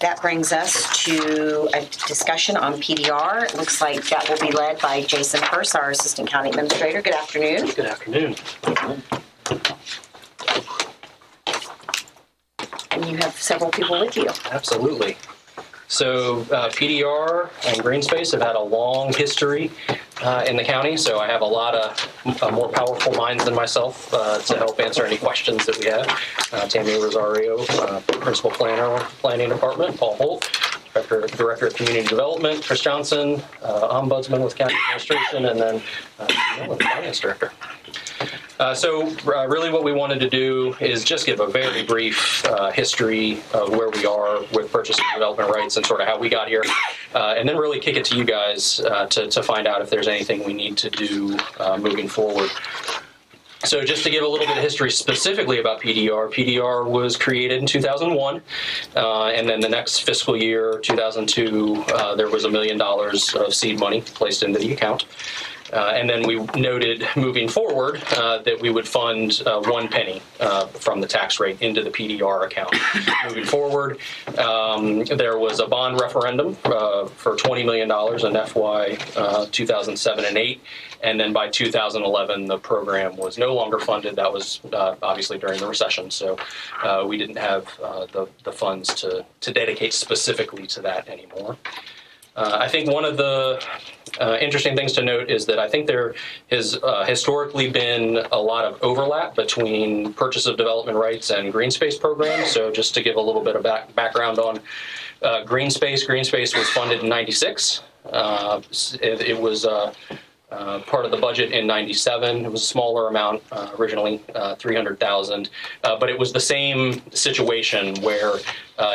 That brings us to a discussion on PDR. It looks like that will be led by Jason Hurst, our Assistant County Administrator. Good afternoon. Good afternoon. And you have several people with you. Absolutely. So PDR and green space have had a long history in the county, so I have a lot of more powerful minds than myself to help answer any questions that we have. Tammy Rosario, Principal Planner, Planning Department, Paul Holt, Director of Community Development, Chris Johnson, Ombudsman with County Administration, and then the Finance Director. So really what we wanted to do is just give a very brief history of where we are with purchase and development rights and sort of how we got here, and then really kick it to you guys to find out if there's anything we need to do moving forward. So just to give a little bit of history specifically about PDR, PDR was created in 2001, and then the next fiscal year, 2002, there was $1 million of seed money placed into the account. And then we noted moving forward that we would fund 1 penny from the tax rate into the PDR account. Moving forward, there was a bond referendum for $20 million in FY 2007 and 8. And then by 2011, the program was no longer funded. That was obviously during the recession. So we didn't have the funds to dedicate specifically to that anymore. I think one of the interesting things to note is that I think there has historically been a lot of overlap between purchase of development rights and green space programs. So just to give a little bit of background on green space was funded in '96. It was part of the budget in '97. It was a smaller amount originally, $300,000, but it was the same situation where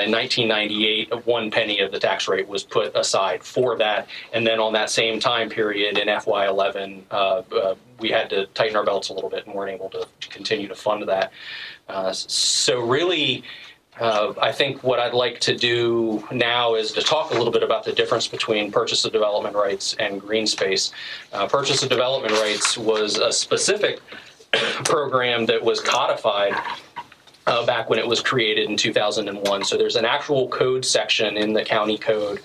in 1998, 1 penny of the tax rate was put aside for that, and then on that same time period in FY11, we had to tighten our belts a little bit and weren't able to continue to fund that. So really, I think what I'd like to do now is to talk a little bit about the difference between purchase of development rights and green space. Purchase of development rights was a specific program that was codified back when it was created in 2001. So there's an actual code section in the county code,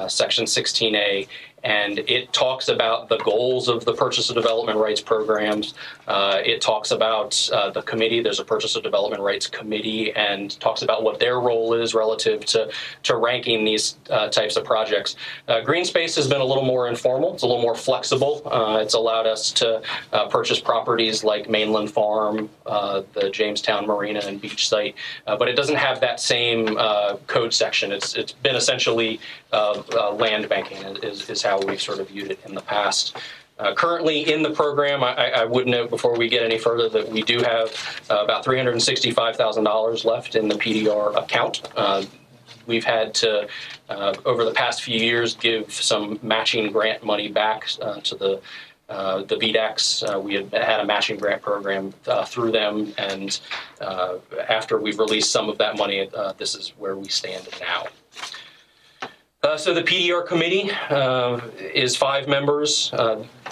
section 16A, and it talks about the goals of the purchase of development rights programs. It talks about the committee. There's a purchase of development rights committee, and talks about what their role is relative to ranking these types of projects. Green space has been a little more informal. It's a little more flexible. It's allowed us to purchase properties like Mainland Farm, the Jamestown Marina and Beach Site, but it doesn't have that same code section. It's been essentially land banking is how we've sort of viewed it in the past. Currently in the program, I would note before we get any further that we do have about $365,000 left in the PDR account. We've had to, over the past few years, give some matching grant money back to the VDACs. We had a matching grant program through them, and after we've released some of that money, this is where we stand now. So the PDR committee is 5 members.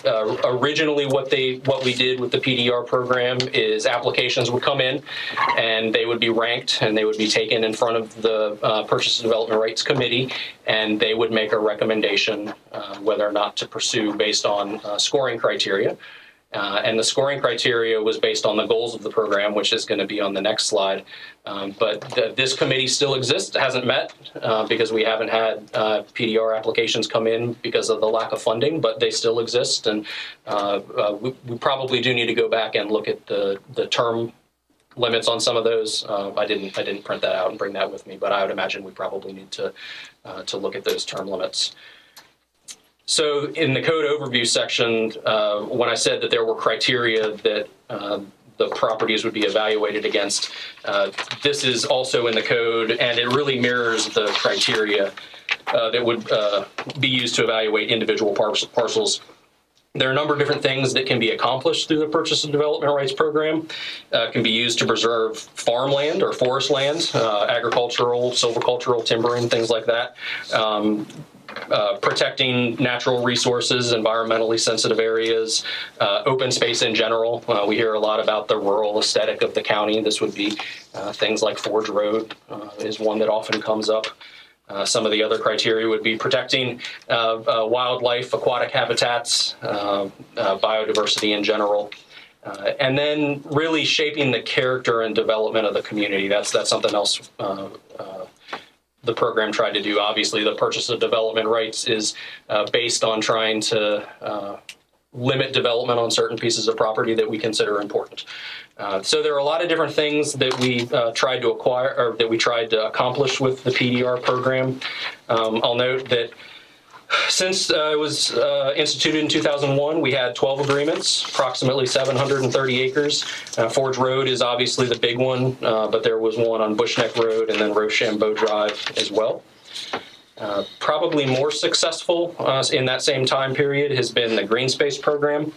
Originally, what we did with the PDR program is applications would come in, and they would be ranked, and they would be taken in front of the Purchase and Development Rights Committee, and they would make a recommendation whether or not to pursue based on scoring criteria. And the scoring criteria was based on the goals of the program, which is going to be on the next slide. But this committee still exists. It hasn't met because we haven't had PDR applications come in because of the lack of funding, but they still exist. And we probably do need to go back and look at the term limits on some of those. I didn't print that out and bring that with me, but I would imagine we probably need to look at those term limits. So in the code overview section, when I said that there were criteria that the properties would be evaluated against, this is also in the code, and it really mirrors the criteria that would be used to evaluate individual parcels. There are a number of different things that can be accomplished through the Purchase and Development Rights Program. Can be used to preserve farmland or forest land, agricultural, silvicultural, timbering, things like that. Protecting natural resources, environmentally sensitive areas, open space in general. We hear a lot about the rural aesthetic of the county. This would be things like Forge Road is one that often comes up. Some of the other criteria would be protecting wildlife, aquatic habitats, biodiversity in general. And then really shaping the character and development of the community. That's something else the program tried to do. Obviously, the Purchase of Development Rights is based on trying to limit development on certain pieces of property that we consider important. So there are a lot of different things that we tried to acquire, or that we tried to accomplish with the PDR program. I'll note that since it was instituted in 2001, we had 12 agreements, approximately 730 acres. Forge Road is obviously the big one, but there was one on Bushneck Road and then Rochambeau Drive as well. Probably more successful in that same time period has been the Green Space program.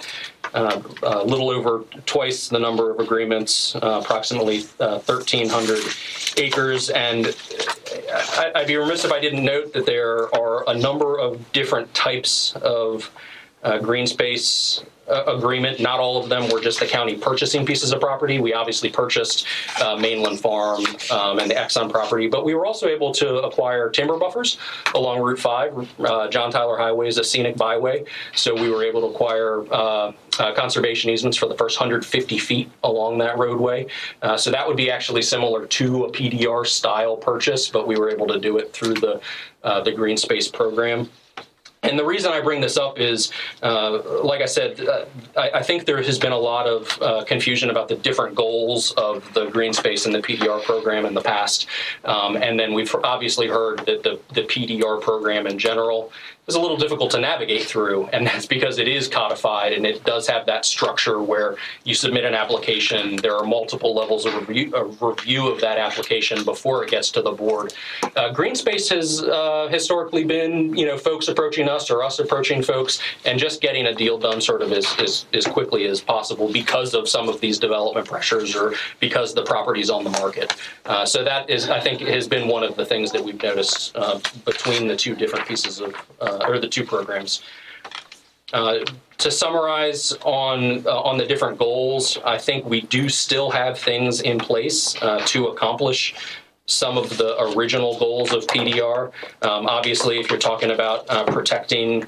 A little over twice the number of agreements, approximately 1,300 acres. And I'd be remiss if I didn't note that there are a number of different types of green space agreement. Not all of them were just the county purchasing pieces of property. We obviously purchased Mainland Farm and the Exxon property, but we were also able to acquire timber buffers along Route 5. John Tyler Highway is a scenic byway, so we were able to acquire conservation easements for the first 150 feet along that roadway. So that would be actually similar to a PDR style purchase, but we were able to do it through the Green Space program. And the reason I bring this up is, like I said, I think there has been a lot of confusion about the different goals of the green space and the PDR program in the past. And then we've obviously heard that the PDR program in general is a little difficult to navigate through, and that's because it is codified and it does have that structure where you submit an application. There are multiple levels of review of that application before it gets to the board. Green space has historically been, folks approaching us or us approaching folks and just getting a deal done sort of as quickly as possible because of some of these development pressures or because the property's on the market. So that is, I think, has been one of the things that we've noticed between the two different pieces of or the two programs. To summarize on the different goals, I think we do still have things in place to accomplish some of the original goals of PDR. Obviously, if you're talking about protecting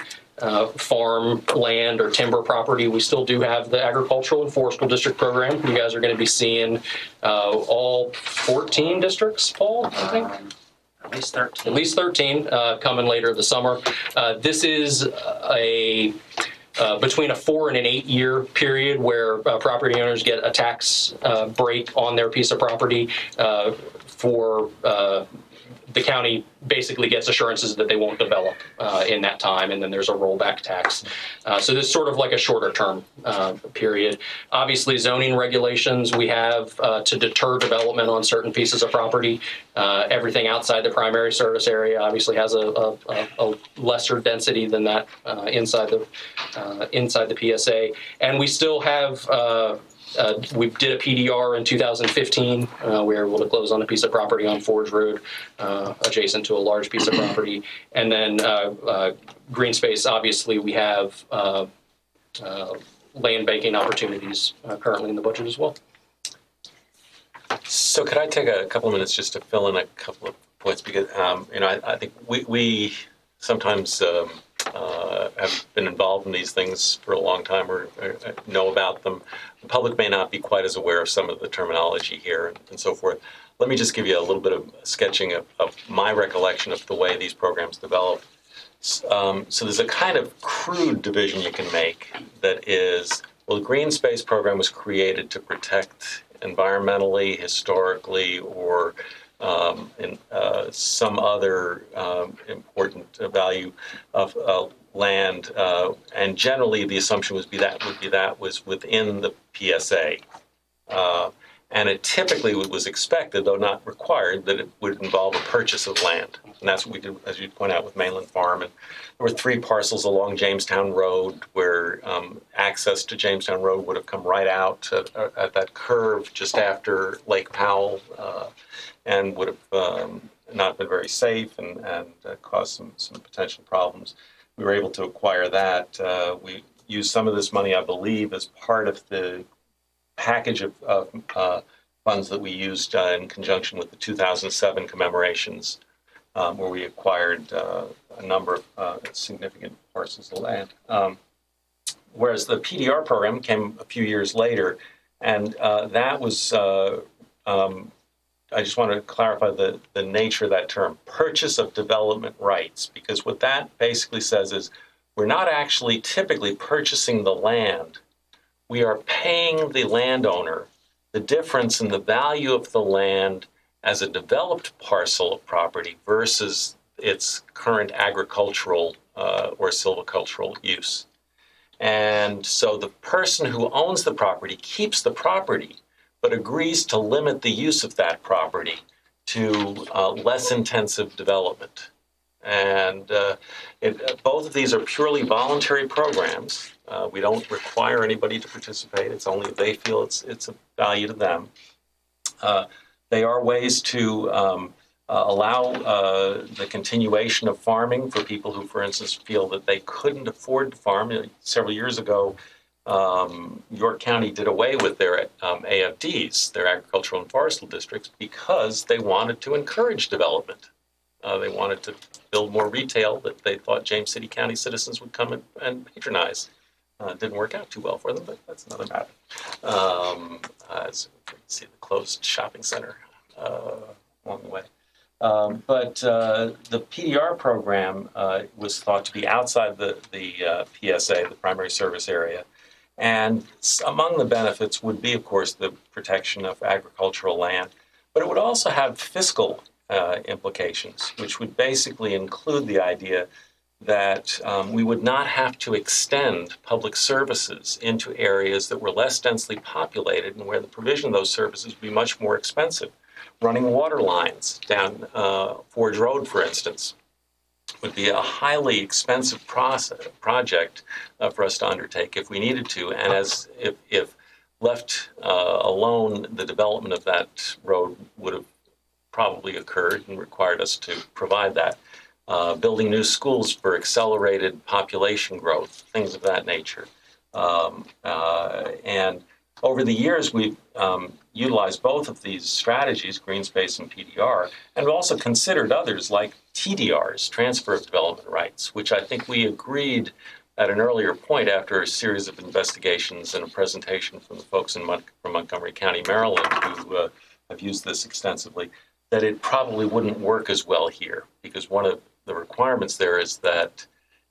farm land or timber property, we still do have the Agricultural and Forestry District program. You guys are going to be seeing all 14 districts, Paul, I think? At least 13. At least 13 coming later this summer. This is between a 4 and an 8 year period where property owners get a tax break on their piece of property for the county basically gets assurances that they won't develop in that time, and then there's a rollback tax. So this is sort of like a shorter term period. Obviously, zoning regulations we have to deter development on certain pieces of property. Everything outside the primary service area obviously has a lesser density than that inside the PSA, and we still have. We did a PDR in 2015. We were able to close on a piece of property on Forge Road, adjacent to a large piece of property. And then green space, obviously, we have land banking opportunities currently in the budget as well. So could I take a couple of minutes just to fill in a couple of points? Because, I think we sometimes have been involved in these things for a long time or know about them. The public may not be quite as aware of some of the terminology here and so forth. Let me just give you a little bit of sketching of my recollection of the way these programs develop. So there's a kind of crude division you can make that is, well, the Green Space program was created to protect environmentally, historically, or in some other important value of land, and generally the assumption was that was within the PSA. And it typically was expected, though not required, that it would involve a purchase of land. And that's what we did, as you point out, with Mainland Farm. And there were 3 parcels along Jamestown Road where access to Jamestown Road would have come right out at that curve just after Lake Powell and would have not been very safe and caused some potential problems. We were able to acquire that. We used some of this money, I believe, as part of the package of funds that we used in conjunction with the 2007 commemorations, where we acquired a number of significant parcels of land. Whereas the PDR program came a few years later, and that was, I just want to clarify the nature of that term, purchase of development rights, because what that basically says is we're not actually typically purchasing the land. We are paying the landowner the difference in the value of the land as a developed parcel of property versus its current agricultural or silvicultural use. And so the person who owns the property keeps the property, but agrees to limit the use of that property to less intensive development. And both of these are purely voluntary programs. We don't require anybody to participate. It's only if they feel it's of value to them. They are ways to allow the continuation of farming for people who, for instance, feel that they couldn't afford to farm. Several years ago, York County did away with their AFDs, their agricultural and forestal districts, because they wanted to encourage development. They wanted to build more retail that they thought James City County citizens would come and patronize. It didn't work out too well for them, but that's another matter. As you can see, the closed shopping center along the way. But the PDR program was thought to be outside the PSA, the primary service area. And among the benefits would be, of course, the protection of agricultural land, but it would also have fiscal implications, which would basically include the idea that we would not have to extend public services into areas that were less densely populated and where the provision of those services would be much more expensive. Running water lines down Forge Road, for instance, would be a highly expensive project for us to undertake if we needed to. And if left alone, the development of that road would have probably occurred and required us to provide that. Building new schools for accelerated population growth, things of that nature. And over the years, we've utilized both of these strategies, green space and PDR, and also considered others like TDRs, transfer of development rights, which I think we agreed at an earlier point after a series of investigations and a presentation from the folks from Montgomery County, Maryland, who have used this extensively, that it probably wouldn't work as well here, because one of the requirements there is that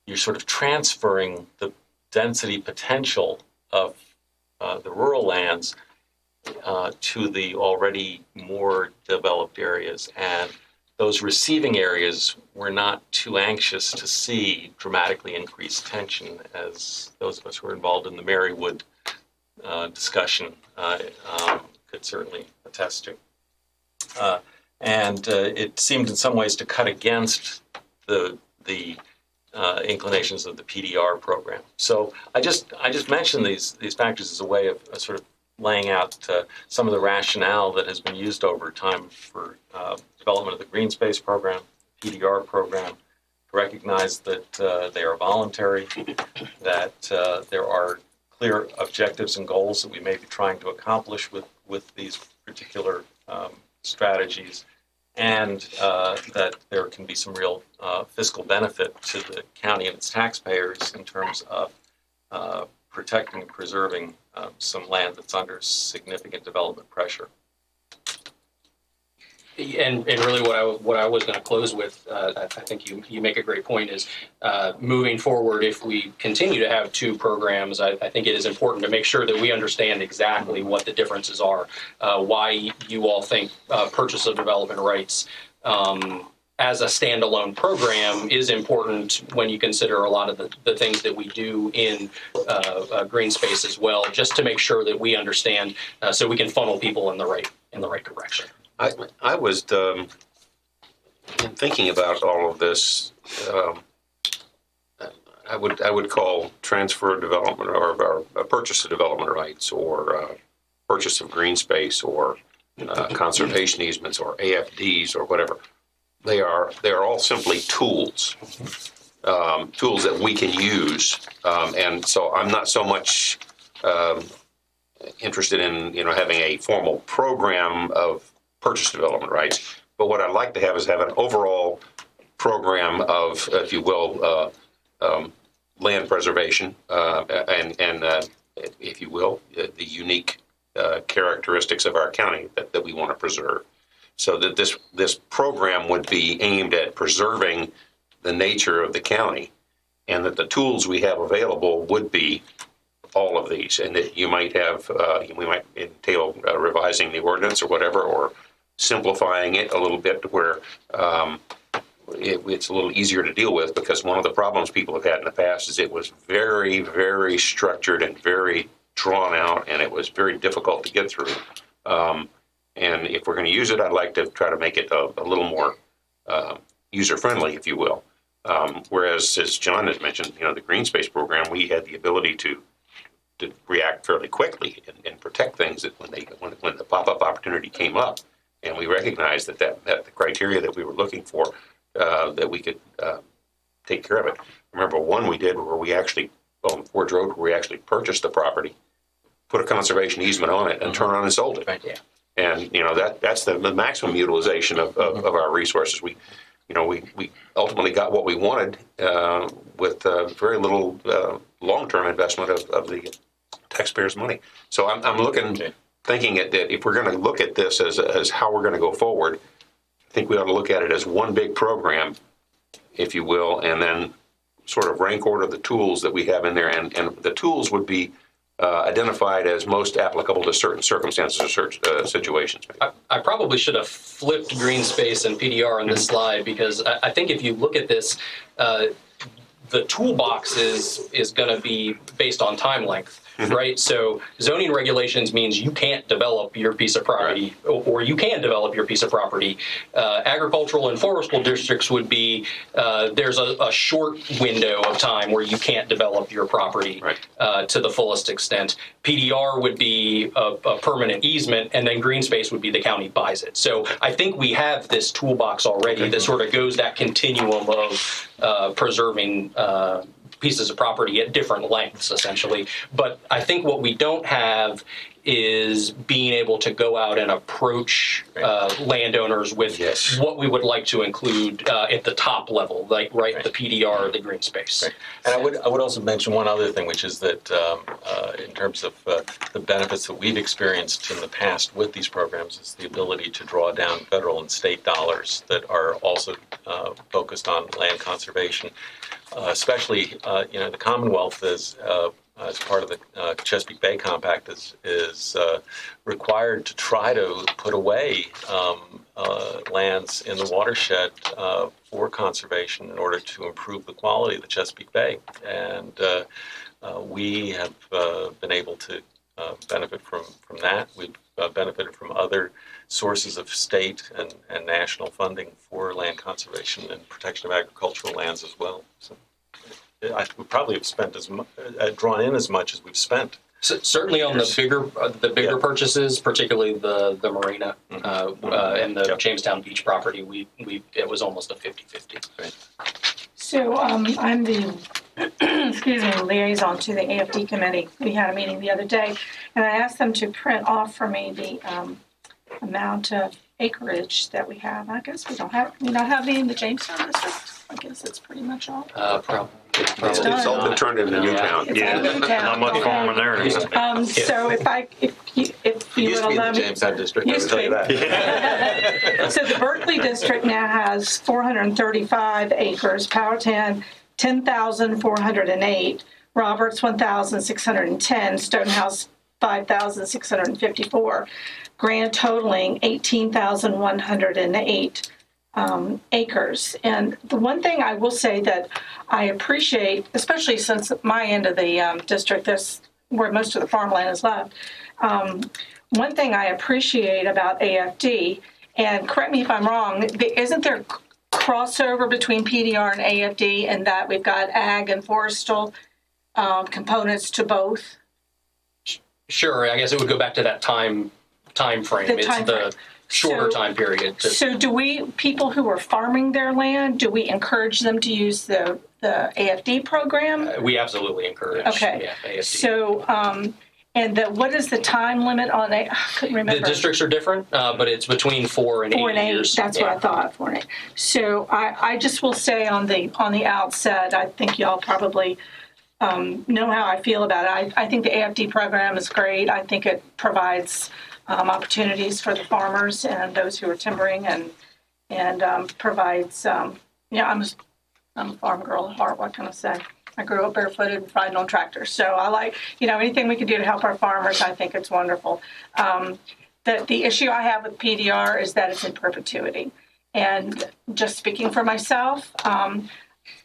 you're sort of transferring the density potential of the rural lands to the already more developed areas. And those receiving areas were not too anxious to see dramatically increased tension, as those of us who were involved in the Marywood discussion could certainly attest to. And it seemed in some ways to cut against the inclinations of the PDR program. So I just mentioned these factors as a way of sort of laying out some of the rationale that has been used over time for development of the green space program, PDR program, to recognize that they are voluntary, that there are clear objectives and goals that we may be trying to accomplish with these particular strategies, and that there can be some real fiscal benefit to the county and its taxpayers in terms of protecting and preserving some land that's under significant development pressure. And really what I was going to close with, I think you make a great point, is moving forward, if we continue to have two programs, I think it is important to make sure that we understand exactly what the differences are, why you all think purchase of development rights as a standalone program is important when you consider a lot of the things that we do in green space as well, just to make sure that we understand so we can funnel people in the right direction. I was in thinking about all of this. I would call transfer of development or purchase of development rights or purchase of green space or conservation easements or AFDs or whatever. They are all simply tools, tools that we can use, and so I'm not so much interested in having a formal program of purchase development rights. But what I'd like to have is have an overall program of, if you will, land preservation and if you will, the unique characteristics of our county that we want to preserve. So that this program would be aimed at preserving the nature of the county, and that the tools we have available would be all of these, and that you might have, we might entail revising the ordinance or whatever, or simplifying it a little bit to where it's a little easier to deal with, because one of the problems people have had in the past is it was very, very structured and very drawn out, and it was very difficult to get through. And if we're going to use it, I'd like to try to make it a little more user-friendly, if you will. Whereas, as John has mentioned, the green space program, we had the ability to react fairly quickly and protect things that when the pop-up opportunity came up, and we recognized that the criteria that we were looking for, that we could take care of it. Remember one we did where we actually, on Forge Road, where we actually purchased the property, put a conservation easement on it, and turned around and sold it. Right, yeah. And that's the maximum utilization of our resources. We ultimately got what we wanted with very little long-term investment of the taxpayers' money. So I'm looking, thinking that if we're going to look at this as how we're going to go forward, I think we ought to look at it as one big program, if you will, and then sort of rank order the tools that we have in there, and the tools would be identified as most applicable to certain circumstances or certain situations. I probably should have flipped green space and PDR on this slide, because I think if you look at this, the toolbox is going to be based on time length. Right? So zoning regulations means you can't develop your piece of property, or you can develop your piece of property. Agricultural and forestable districts would be, there's a short window of time where you can't develop your property to the fullest extent. PDR would be a permanent easement, and then green space would be the county buys it. So I think we have this toolbox already that sort of goes that continuum of preserving pieces of property at different lengths, essentially. But I think what we don't have is being able to go out and approach landowners with what we would like to include at the top level, like the PDR, the green space. Right. And I would also mention one other thing, which is that in terms of the benefits that we've experienced in the past with these programs, is the ability to draw down federal and state dollars that are also focused on land conservation. Especially, the Commonwealth is, as part of the Chesapeake Bay Compact, is required to try to put away lands in the watershed for conservation in order to improve the quality of the Chesapeake Bay. And we have been able to benefit from that. We've benefited from other sources of state and national funding for land conservation and protection of agricultural lands as well. So I would probably have spent drawn in as much as we've spent. So certainly on the bigger purchases, particularly the marina and the Jamestown Beach property, it was almost a 50-50. Right. So I'm the liaison to the AFD committee. We had a meeting the other day, and I asked them to print off for me the amount of acreage that we have. I guess we don't have any in the Jamestown district. I guess it's pretty much all. Probably. It's all been turned into Newtown. Not much farming there. So if you would allow me, Jamestown district, I would tell you that. So the Berkeley district now has 435 acres. Powhatan 10,408. Roberts 1,610. Stonehouse 5,654. Grand totaling 18,108. acres. And the one thing I will say that I appreciate, especially since my end of the district, this where most of the farmland is left, one thing I appreciate about AFD, and correct me if I'm wrong, isn't there crossover between PDR and AFD in that we've got ag and forestal components to both? Sure, I guess it would go back to that time frame. It's the shorter time period. So do we, people who are farming their land, do we encourage them to use the AFD program? We absolutely encourage. Okay. Yeah, AFD. So, and what is the time limit on it? I couldn't remember. The districts are different, but it's between 4 and 8 years. That's what I thought, 4 and 8. So I just will say on the outset, I think y'all probably know how I feel about it. I think the AFD program is great. I think it provides opportunities for the farmers and those who are timbering, and provides. I'm a farm girl at heart. What can I say? I grew up barefooted and riding on tractors, so I like anything we can do to help our farmers. I think it's wonderful. The issue I have with PDR is that it's in perpetuity, and just speaking for myself,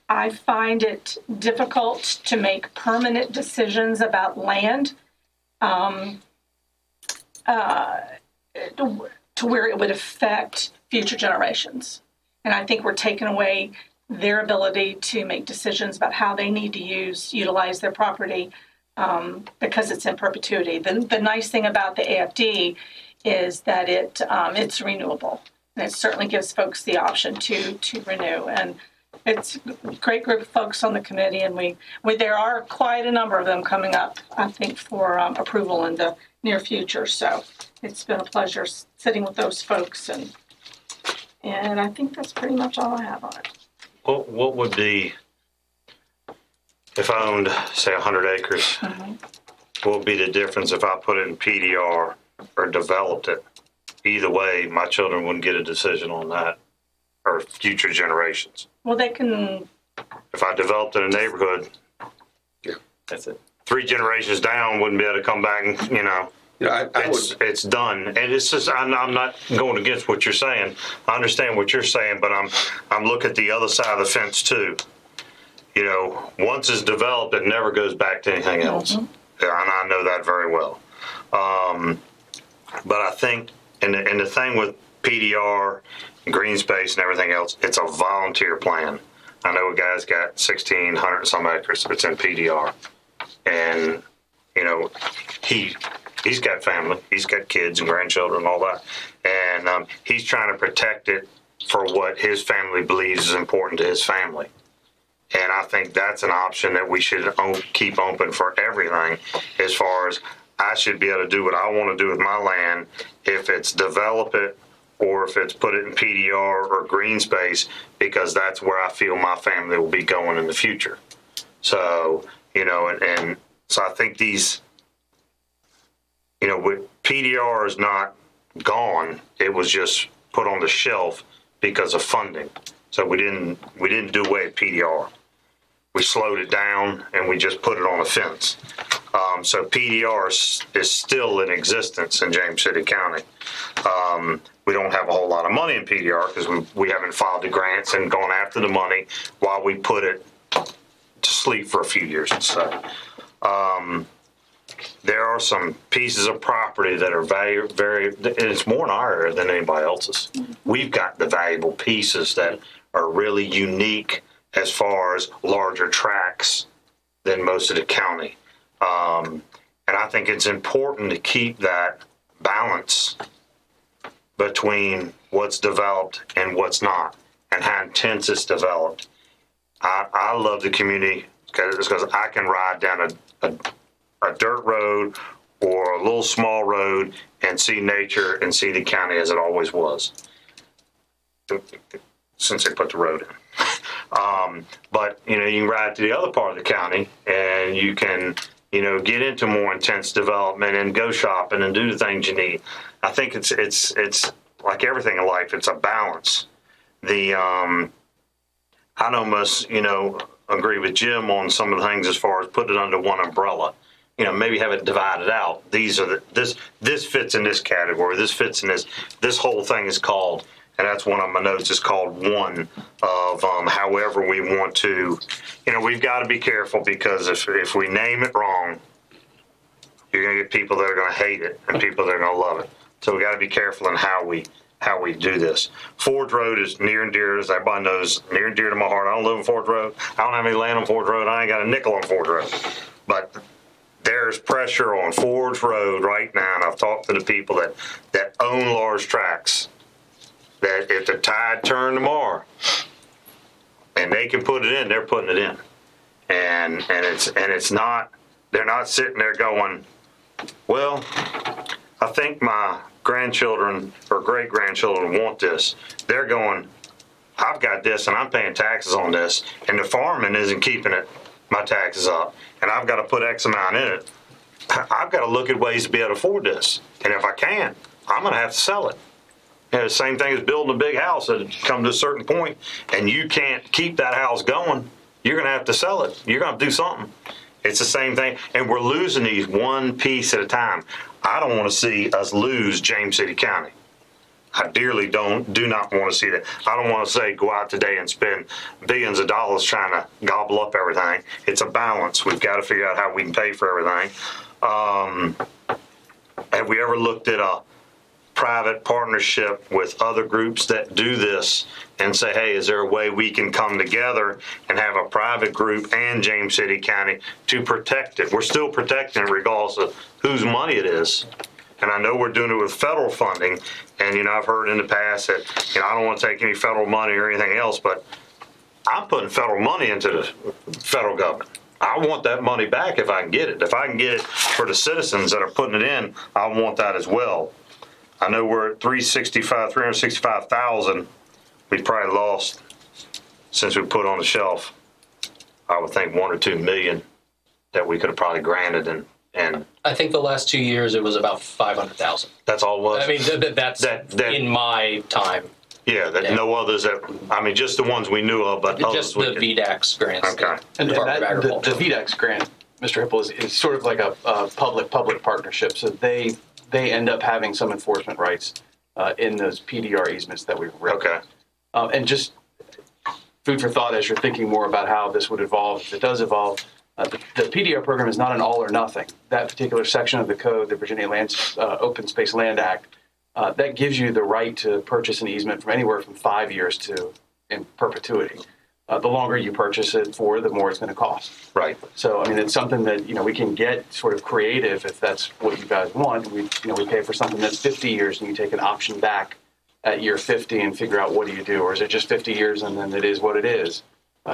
I find it difficult to make permanent decisions about land. To where it would affect future generations. And I think we're taking away their ability to make decisions about how they need to utilize their property because it's in perpetuity. The nice thing about the AFD is that it's renewable. And it certainly gives folks the option to renew. And it's a great group of folks on the committee, and there are quite a number of them coming up, I think, for approval in the near future. So it's been a pleasure sitting with those folks, and I think that's pretty much all I have on it. What would be, if I owned, say, 100 acres, what would be the difference if I put it in PDR or developed it? Either way, my children wouldn't get a decision on that, or future generations. Well, they can. If I developed in a neighborhood, That's it. 3 generations down wouldn't be able to come back and, it's done. And it's just, I'm not going against what you're saying. I understand what you're saying, but I'm looking at the other side of the fence too. Once it's developed, it never goes back to anything else. And I know that very well. But I think, and the thing with PDR, green space and everything else, it's a volunteer plan. I know a guy's got 1,600 some acres, it's in PDR. And, he's got family, he's got kids and grandchildren and all that. And he's trying to protect it for what his family believes is important to his family. And I think that's an option that we should keep open for everything, as far as I should be able to do what I want to do with my land, if it's develop it or if it's put it in PDR or green space, because that's where I feel my family will be going in the future. So, and so I think these, PDR is not gone. It was just put on the shelf because of funding. So we didn't do away with PDR. We slowed it down and we just put it on a fence. So PDR is still in existence in James City County. We don't have a whole lot of money in PDR because we haven't filed the grants and gone after the money while we put it to sleep for a few years and stuff. There are some pieces of property that are it's more in our area than anybody else's. We've got the valuable pieces that are really unique as far as larger tracts than most of the county. And I think it's important to keep that balance between what's developed and what's not, and how intense it's developed. I love the community because I can ride down a dirt road or a little small road and see nature and see the county as it always was, since they put the road in. But you can ride to the other part of the county and you can get into more intense development and go shopping and do the things you need. I think it's like everything in life, it's a balance. I'd almost agree with Jim on some of the things as far as put it under one umbrella. Maybe have it divided out. These are this fits in this category. This fits in this. This whole thing is called and that's one of my notes. It's called one of however we want to. We've got to be careful because if we name it wrong, you're going to get people that are going to hate it and people that are going to love it. So we got to be careful in how we do this. Forge Road is near and dear, as everybody knows, near and dear to my heart. I don't live on Forge Road. I don't have any land on Forge Road. I ain't got a nickel on Forge Road. But there's pressure on Forge Road right now, and I've talked to the people that own large tracts, that if the tide turned tomorrow and they can put it in, they're putting it in. And it's not, they're not sitting there going, well, I think my grandchildren or great-grandchildren want this. They're going, I've got this and I'm paying taxes on this, and the farming isn't keeping my taxes up, and I've got to put X amount in it. I've got to look at ways to be able to afford this, and if I can't, I'm going to have to sell it. The same thing as building a big house. That come to a certain point, and you can't keep that house going, you're going to have to sell it. You're going to have to do something. It's the same thing, and we're losing these one piece at a time. I don't want to see us lose James City County. I dearly do not want to see that. I don't want to say go out today and spend billions of dollars trying to gobble up everything. It's a balance. We've got to figure out how we can pay for everything. Have we ever looked at a private partnership with other groups that do this and say, hey, is there a way we can come together and have a private group and James City County to protect it? We're still protecting it regardless of whose money it is. And I know we're doing it with federal funding. And, I've heard in the past that, I don't want to take any federal money or anything else, but I'm putting federal money into the federal government. I want that money back if I can get it. If I can get it for the citizens that are putting it in, I want that as well. I know we're at 365,000 we probably lost since we put on the shelf. I would think 1 or 2 million that we could have probably granted, and I think the last 2 years it was about 500,000. That's all it was. I mean, that's in my time. Yeah, no others just the ones we knew of, but just the VDAX grants. Okay. And the VDAX grant, Mr. Hipple, is sort of like a public-public partnership. So they end up having some enforcement rights in those PDR easements that we've written. Okay. And just food for thought as you're thinking more about how this would evolve, if it does evolve. The PDR program is not an all or nothing. That particular section of the code, the Virginia Open Space Land Act, that gives you the right to purchase an easement from anywhere from 5 years to in perpetuity. The longer you purchase it for, the more it's going to cost. Right. So, it's something that, we can get sort of creative if that's what you guys want. We pay for something that's 50 years and you take an option back at year 50 and figure out what do you do? Or is it just 50 years and then it is what it is?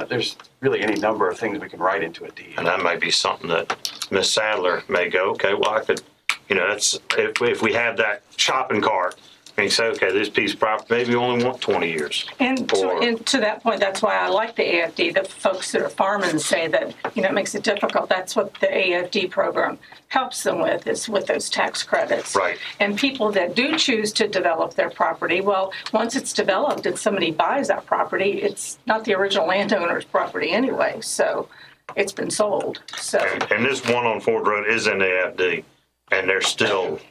There's really any number of things we can write into a deed. And that might be something that Miss Sadler may go, okay, well, I could, that's if we have that shopping cart, and you say, okay, this piece of property, maybe you only want 20 years. And to that point, that's why I like the AFD. The folks that are farming say that, it makes it difficult. That's what the AFD program helps them with, is with those tax credits. Right. And people that do choose to develop their property, well, once it's developed and somebody buys that property, it's not the original landowner's property anyway. So it's been sold. So. And this one on Ford Road is in the AFD, and they're still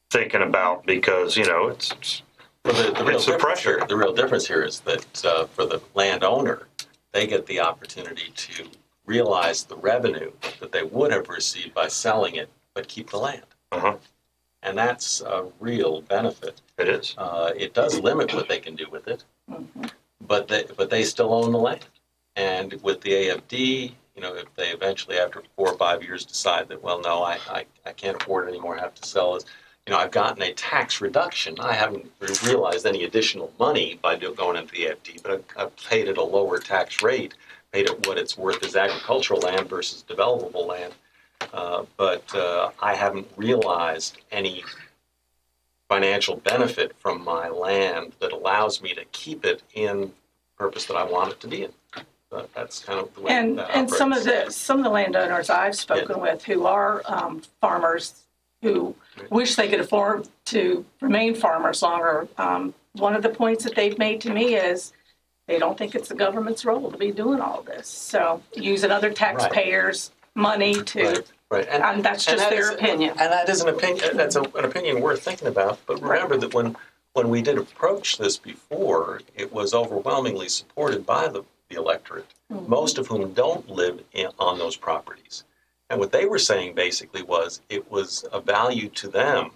thinking about, because it's the pressure. The real difference here is that for the landowner, they get the opportunity to realize the revenue that they would have received by selling it, but keep the land. And that's a real benefit. It is. It does limit what they can do with it, but they still own the land. And with the AFD, if they eventually, after 4 or 5 years, decide that, well, no, I can't afford it anymore, I have to sell it. I've gotten a tax reduction. I haven't realized any additional money by going into the AFD, but I've paid at a lower tax rate, paid it what it's worth as agricultural land versus developable land. But I haven't realized any financial benefit from my land that allows me to keep it in the purpose that I want it to be in. But that's kind of the way that and operates. some of the landowners I've spoken with who are farmers who wish they could afford to remain farmers longer. One of the points that they've made to me is they don't think it's the government's role to be doing all this. So using other taxpayers' money to, and that's just their opinion. And that is an opinion. That's an opinion worth thinking about. But remember that when when we did approach this before, it was overwhelmingly supported by the electorate, most of whom don't live on those properties. And what they were saying basically was it was a value to them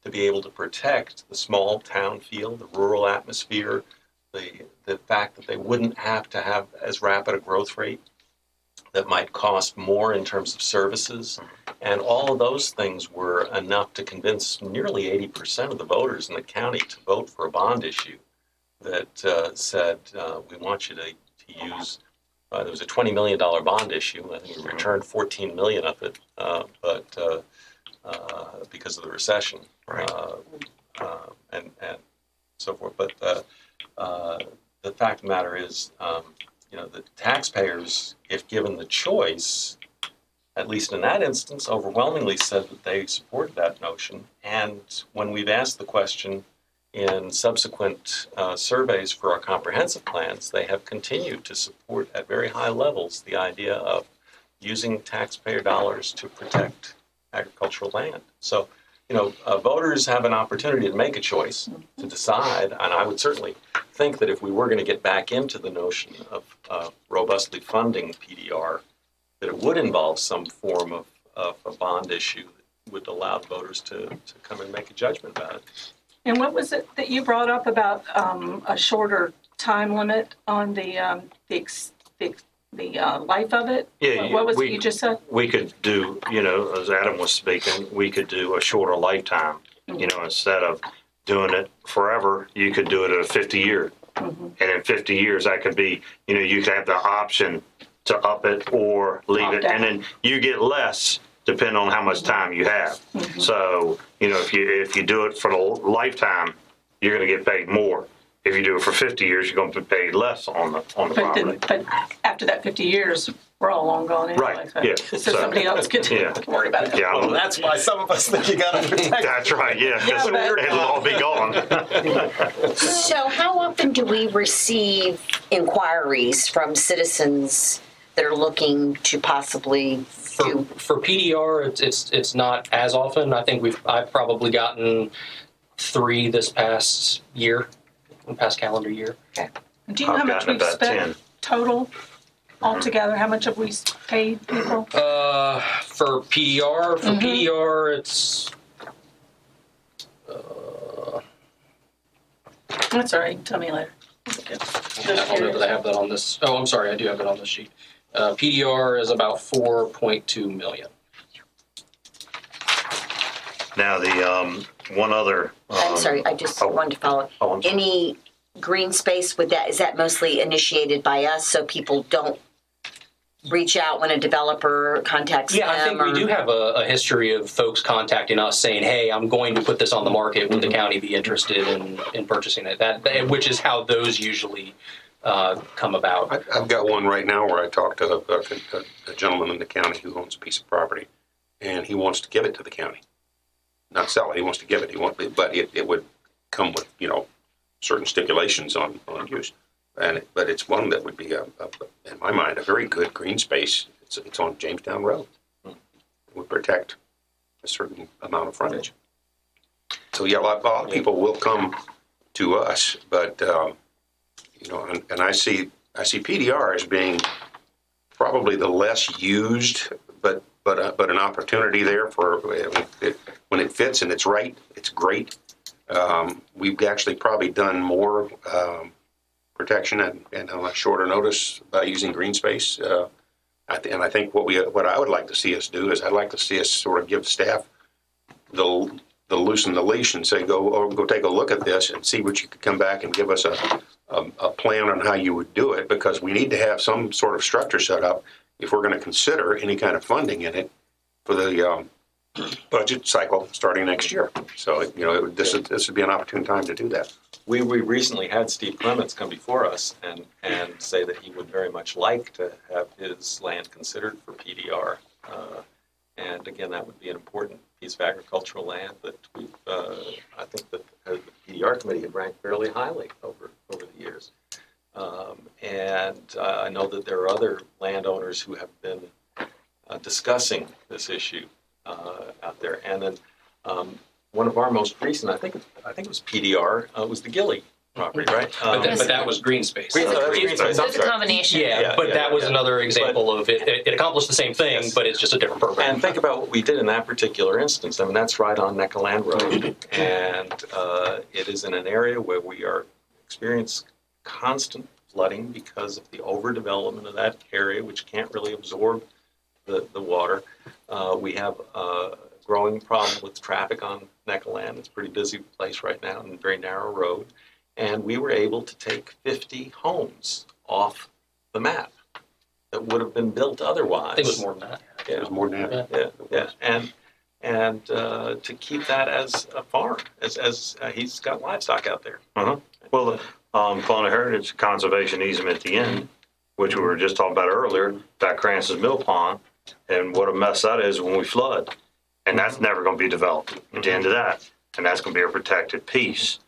to be able to protect the small town feel, the rural atmosphere, the fact that they wouldn't have to have as rapid a growth rate that might cost more in terms of services. And all of those things were enough to convince nearly 80% of the voters in the county to vote for a bond issue that said, we want you to use, there was a $20 million bond issue. I think we returned 14 million of it, but because of the recession, and so forth. But the fact of the matter is, the taxpayers, if given the choice, at least in that instance, overwhelmingly said that they supported that notion. And when we've asked the question in subsequent surveys for our comprehensive plans, they have continued to support at very high levels the idea of using taxpayer dollars to protect agricultural land. So, voters have an opportunity to make a choice, to decide, and I would certainly think that if we were going to get back into the notion of robustly funding PDR, that it would involve some form of a bond issue that would allow the voters to come and make a judgment about it. And what was it that you brought up about a shorter time limit on the life of it? Yeah, what was it you just said? We could do, as Adam was speaking, we could do a shorter lifetime. Instead of doing it forever, you could do it at a 50-year. And in 50 years, that could be, you could have the option to up it or leave it, and then you get less depending on how much time you have. So, if you do it for the lifetime, you're going to get paid more. If you do it for 50 years, you're going to be paid less on the property. But after that 50 years, we're all long gone anyway. Right, So, yeah. so somebody else can worry about it. Yeah, That's why some of us think you got to protect. that's right, yeah. It'll all be gone. So how often do we receive inquiries from citizens that are looking to possibly do? For PDR, it's not as often. I think I've probably gotten 3 this past calendar year. Okay. Do you know how much we've spent 10. total altogether? How much have we paid people? For PDR, it's. That's all right. Tell me later. Okay. I don't know that I have that on this. Oh, I'm sorry. I do have it on this sheet. PDR is about 4.2 million. Now, the one other. I'm sorry, I just wanted to follow. Oh, I'm sorry. Any green space with that, is that mostly initiated by us so people don't reach out when a developer contacts them? Yeah, I think we do have a history of folks contacting us saying, hey, I'm going to put this on the market. Would the county be interested in purchasing it? That which is how those usually come about. I've got one right now where I talked to a gentleman in the county who owns a piece of property, and he wants to give it to the county. Not sell it, he wants to give it. But it would come with, certain stipulations on use. But it's one that would be, in my mind, a very good green space. It's on Jamestown Road. It would protect a certain amount of frontage. So yeah, a lot of people will come to us, but and I see PDR as being probably the less used, but an opportunity there for when it fits and it's right, it's great. We've actually probably done more protection and on a shorter notice by using green space. And I think what I would like to see us do is I'd like to see us sort of give staff the loosen the leash and say go take a look at this and see what you could come back and give us a plan on how you would do it, because we need to have some sort of structure set up if we're going to consider any kind of funding in it for the budget cycle starting next year. So this would be an opportune time to do that. We recently had Steve Clements come before us and say that he would very much like to have his land considered for PDR. And again, that would be an important piece of agricultural land that I think that the PDR committee had ranked fairly highly over the years. And I know that there are other landowners who have been discussing this issue out there. And then one of our most recent, I think it was PDR, was the Gilly property, right? But that was green space. Green space. I'm It's a sorry. combination. Yeah, but that was another example of it accomplished the same thing, but it's just a different program. And think about what we did in that particular instance. I mean, that's right on Neck of Land Road, and it is in an area where we are experiencing constant flooding because of the overdevelopment of that area, which can't really absorb the water. We have a growing problem with traffic on Neck of Land. It's a pretty busy place right now and a very narrow road. And we were able to take 50 homes off the map that would have been built otherwise. I think it was more than that. Yeah, It was more than that. yeah. And to keep that as a farm, as he's got livestock out there. Uh-huh. Well, Colonial Heritage Conservation easement at the end, which we were just talking about earlier, that Cranston's Mill Pond, and what a mess that is when we flood. And that's never going to be developed at the end of that. And that's going to be a protected piece.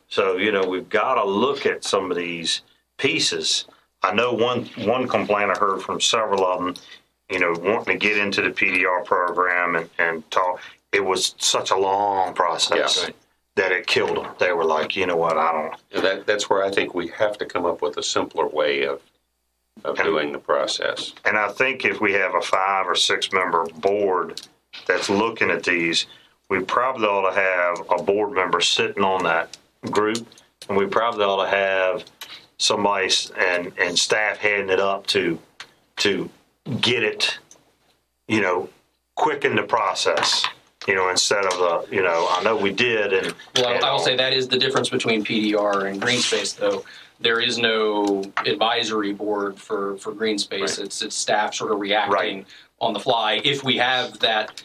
So, we've got to look at some of these pieces. I know one complaint I heard from several of them, wanting to get into the PDR program and talk. It was such a long process that it killed them. They were like, you know what, I don't. That's where I think we have to come up with a simpler way of doing the process. And I think if we have a 5 or 6 member board that's looking at these, we probably ought to have a board member sitting on that group, and we probably ought to have somebody and staff heading it up to get it, quicken the process, instead of I know we did. And well, I will say that is the difference between PDR and green space, though. There is no advisory board for green space. Right. It's staff sort of reacting on the fly. If we have that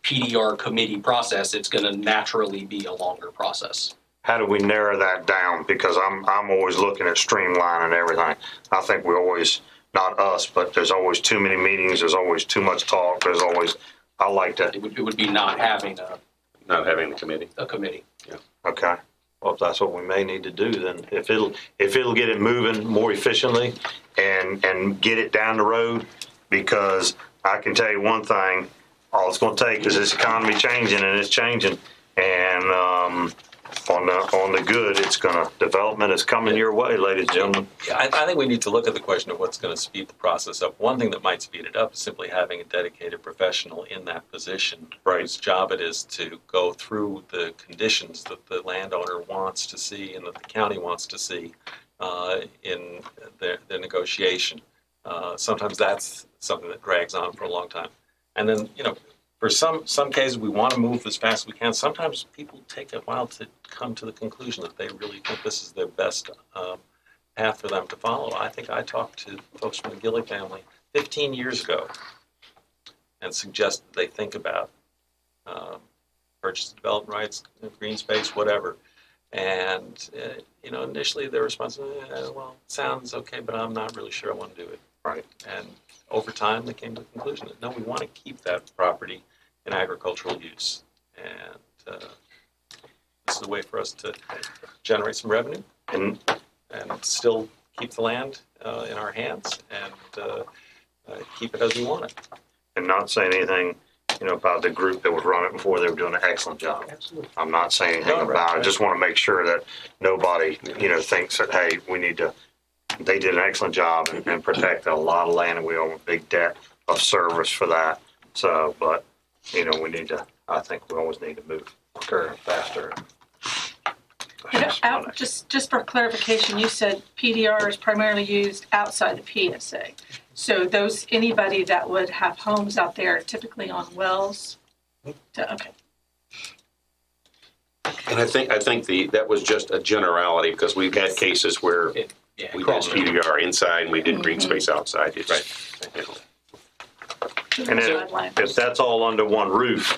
PDR committee process, it's going to naturally be a longer process. How do we narrow that down? Because I'm always looking at streamlining everything. I think we always, not us, but there's always too many meetings. There's always too much talk. There's always, I like that. It would be not having the committee. A committee. Yeah. Okay. Well, if that's what we may need to do, then if it'll get it moving more efficiently and get it down the road, because I can tell you one thing, all it's going to take is this economy changing, and it's changing, and on the good, development is coming your way, ladies and gentlemen. Yeah, I think we need to look at the question of what's going to speed the process up. One thing that might speed it up is simply having a dedicated professional in that position, whose job it is to go through the conditions that the landowner wants to see and that the county wants to see in the negotiation. Sometimes that's something that drags on for a long time. And then, for some cases, we want to move as fast as we can. Sometimes people take a while to come to the conclusion that they really think this is their best path for them to follow. I think I talked to folks from the Gilly family 15 years ago and suggested they think about purchase and development rights, green space, whatever. And, initially their response was, well, sounds okay, but I'm not really sure I want to do it. Right. And over time, they came to the conclusion that, no, we want to keep that property in agricultural use. And this is a way for us to generate some revenue and still keep the land in our hands and keep it as we want it. And not saying anything, about the group that was running it before. They were doing an excellent job. Absolutely. I'm not saying anything about it. I just want to make sure that nobody, thinks that, hey, they did an excellent job and protected a lot of land, and we owe a big debt of service for that. So, but, I think we always need to move quicker and faster. Just for clarification, you said PDR is primarily used outside the PSA. So anybody that would have homes out there typically on wells? Okay. And I think that was just a generality, because we've had cases where we did PDR inside and we did green space outside. It's, And if that's all under one roof,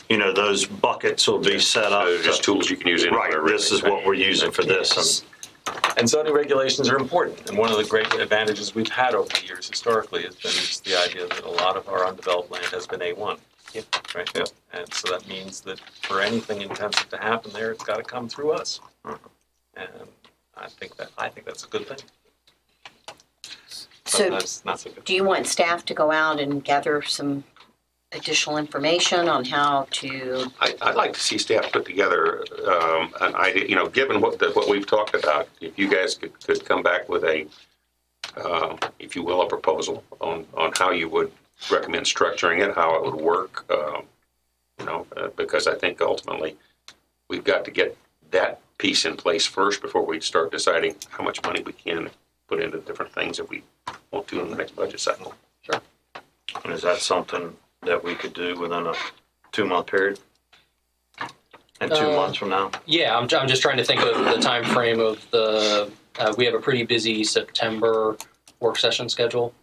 those buckets will be set up. So just tools you can use anywhere. Right. This is what we're using for this. And zoning regulations are important. And one of the great advantages we've had over the years historically has been just the idea that a lot of our undeveloped land has been A1. Yep. Right. Yep. And so that means that for anything intensive to happen there, it's got to come through us. And I think that's a good thing. So, not so good. Do you want staff to go out and gather some additional information on how to? I'd like to see staff put together an idea, given what we've talked about, if you guys could come back with a, if you will, a proposal on how you would recommend structuring it, how it would work, because I think ultimately we've got to get that piece in place first before we start deciding how much money we can put into different things that we want to in the next budget cycle. Sure. And is that something that we could do within a 2-month period? And 2 months from now? Yeah, I'm just trying to think of the time frame of the. We have a pretty busy September work session schedule.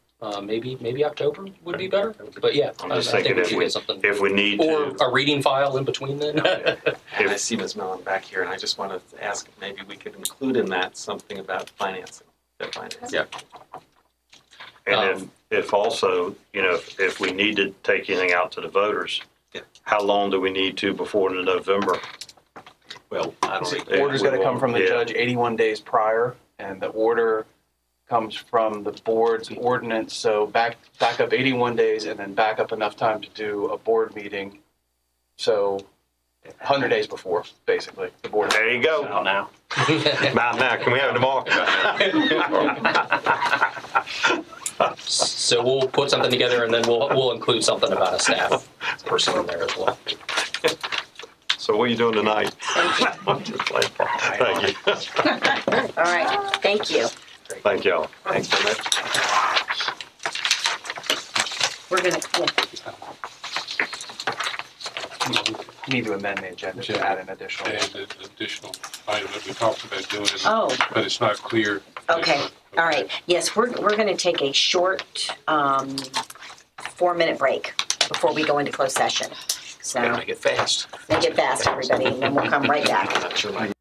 Maybe October would be better. But yeah, I'm just I thinking think we should get something. if we need or to. a reading file in between then. And I see Ms. Mellon back here, and I just wanted to ask if maybe we could include in that something about financing, debt financing. Yeah. And if also, if we need to take anything out to the voters, how long do we need to before November? Well, I don't think The order's got to come from the Yeah. judge 81 days prior, and the order comes from the board's ordinance. So back up 81 days, and then back up enough time to do a board meeting. So 100 days before, basically, the board. There you go. Out now. Now, can we have it tomorrow? So we'll put something together, and then we'll include something about a staff person in there as well. So what are you doing tonight? I'm just playing. Thank you. All right, thank you. Thank y'all. Thanks very much. We're gonna, Need to amend the agenda to add an additional. And the additional item that we talked about doing, Oh. but it's not clear. okay, all right. Yes, we're gonna take a short 4-minute break before we go into closed session. So Make it fast. make it fast, everybody, and then we'll come right back. I'm not sure my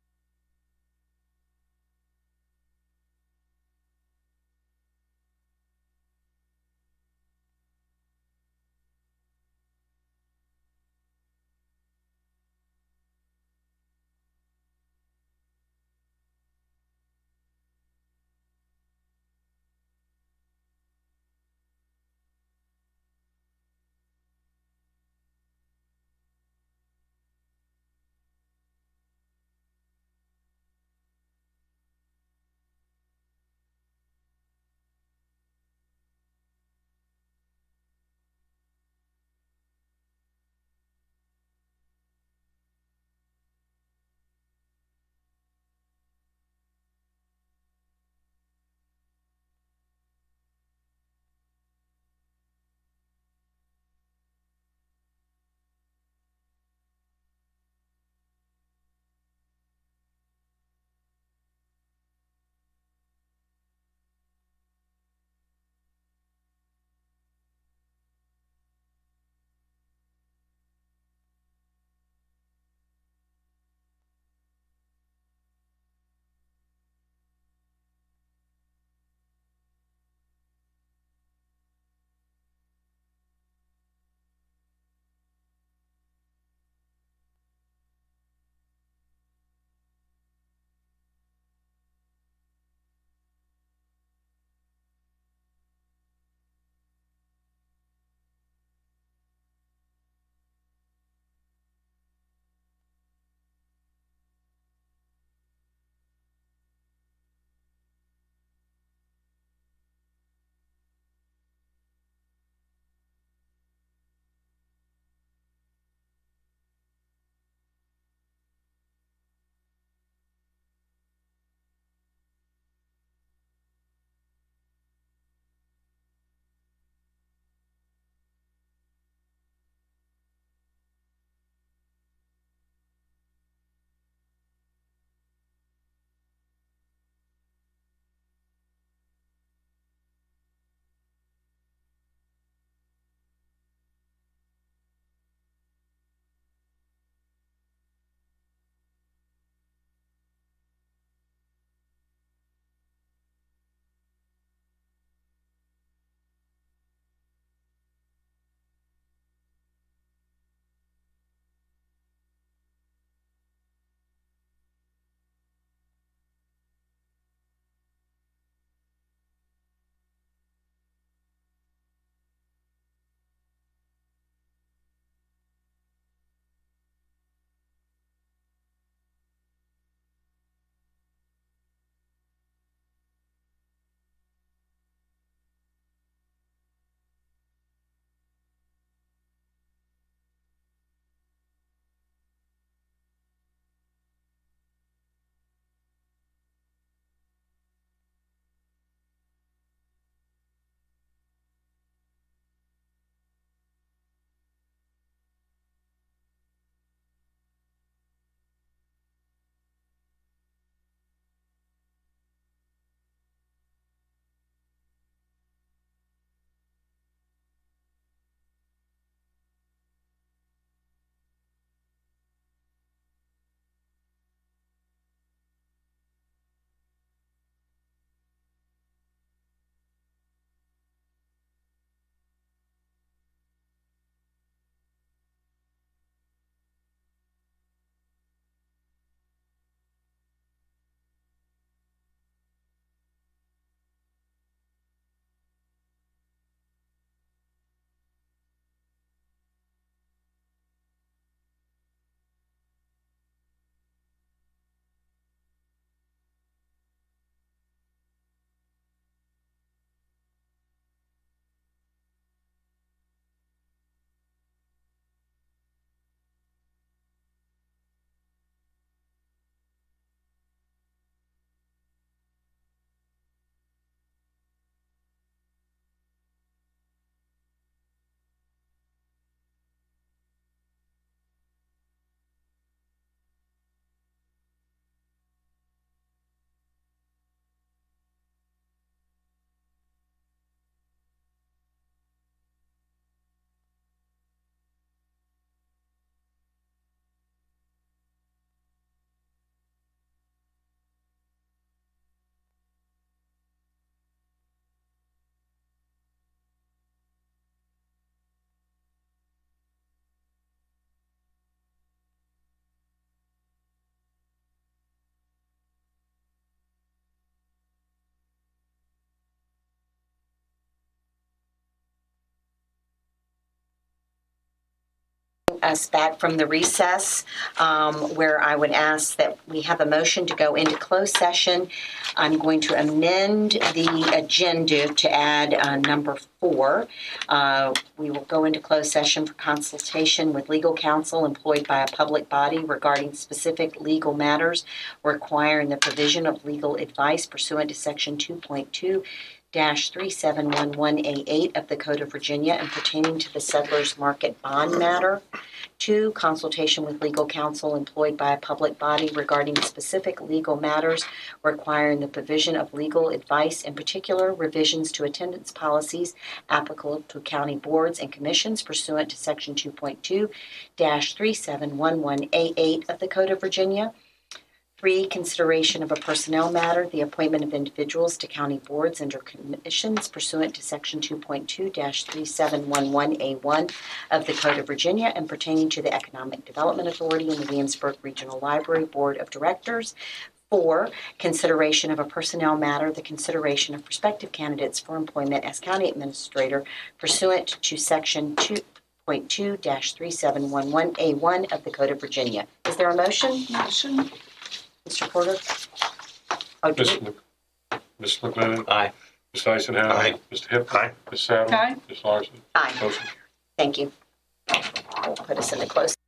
us back from the recess, where I would ask that we have a motion to go into closed session. I'm going to amend the agenda to add number 4. We will go into closed session for consultation with legal counsel employed by a public body regarding specific legal matters requiring the provision of legal advice pursuant to Section 2.2-3711A8 of the Code of Virginia and pertaining to the Settlers Market bond matter. 2, consultation with legal counsel employed by a public body regarding specific legal matters requiring the provision of legal advice, in particular revisions to attendance policies applicable to county boards and commissions pursuant to Section 2.2-3711A8 of the Code of Virginia. 3, consideration of a personnel matter, the appointment of individuals to county boards and or commissions pursuant to Section 2.2-3711A1 of the Code of Virginia and pertaining to the Economic Development Authority and the Williamsburg Regional Library Board of Directors. 4, consideration of a personnel matter, the consideration of prospective candidates for employment as county administrator pursuant to Section 2.2-3711A1 of the Code of Virginia. Is there a motion? Motion. Mr. Porter? Ms. McLennan? Aye. Ms. Eisenhower? Aye. Mr. Hip? Aye. Ms. Saddle? Aye. Ms. Larson? Aye. Motion carries. Thank you. We'll put us in the closed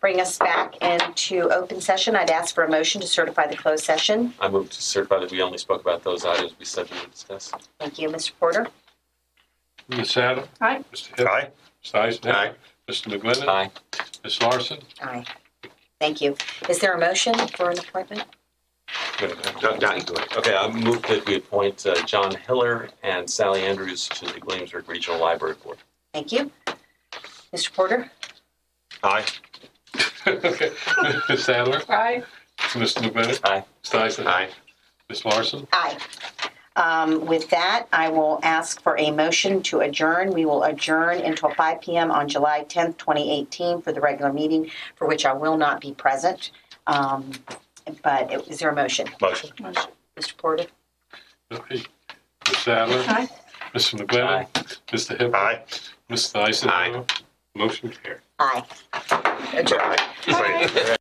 bring us back into open session. I'd ask for a motion to certify the closed session. I move to certify that we only spoke about those items we said we would discuss. Thank you, Mr. Porter. Ms. Sadler? Aye. Mr. Hill? Aye. Mr. Eisenhower? Aye. Mr. McGlinnan? Aye. Ms. Larson? Aye. Thank you. Is there a motion for an appointment? Okay, I move that we appoint John Hiller and Sally Andrews to the Williamsburg Regional Library Board. Thank you. Mr. Porter? Aye. Okay. Ms. Sadler? Aye. Mr. McGlinnan? Aye. Mr. Eisenhower? Aye. Ms. Larson? Aye. With that, I will ask for a motion to adjourn. We will adjourn until 5 p.m. on July 10th, 2018 for the regular meeting, for which I will not be present. But is there a motion? Motion. Mr. Porter? Okay. Ms. Sadler? Aye. Mr. McGlinnan? Aye. Mr. Hill? Aye. Mr. Eisenhower? Motion carried. Aye. Adjourn. Wait.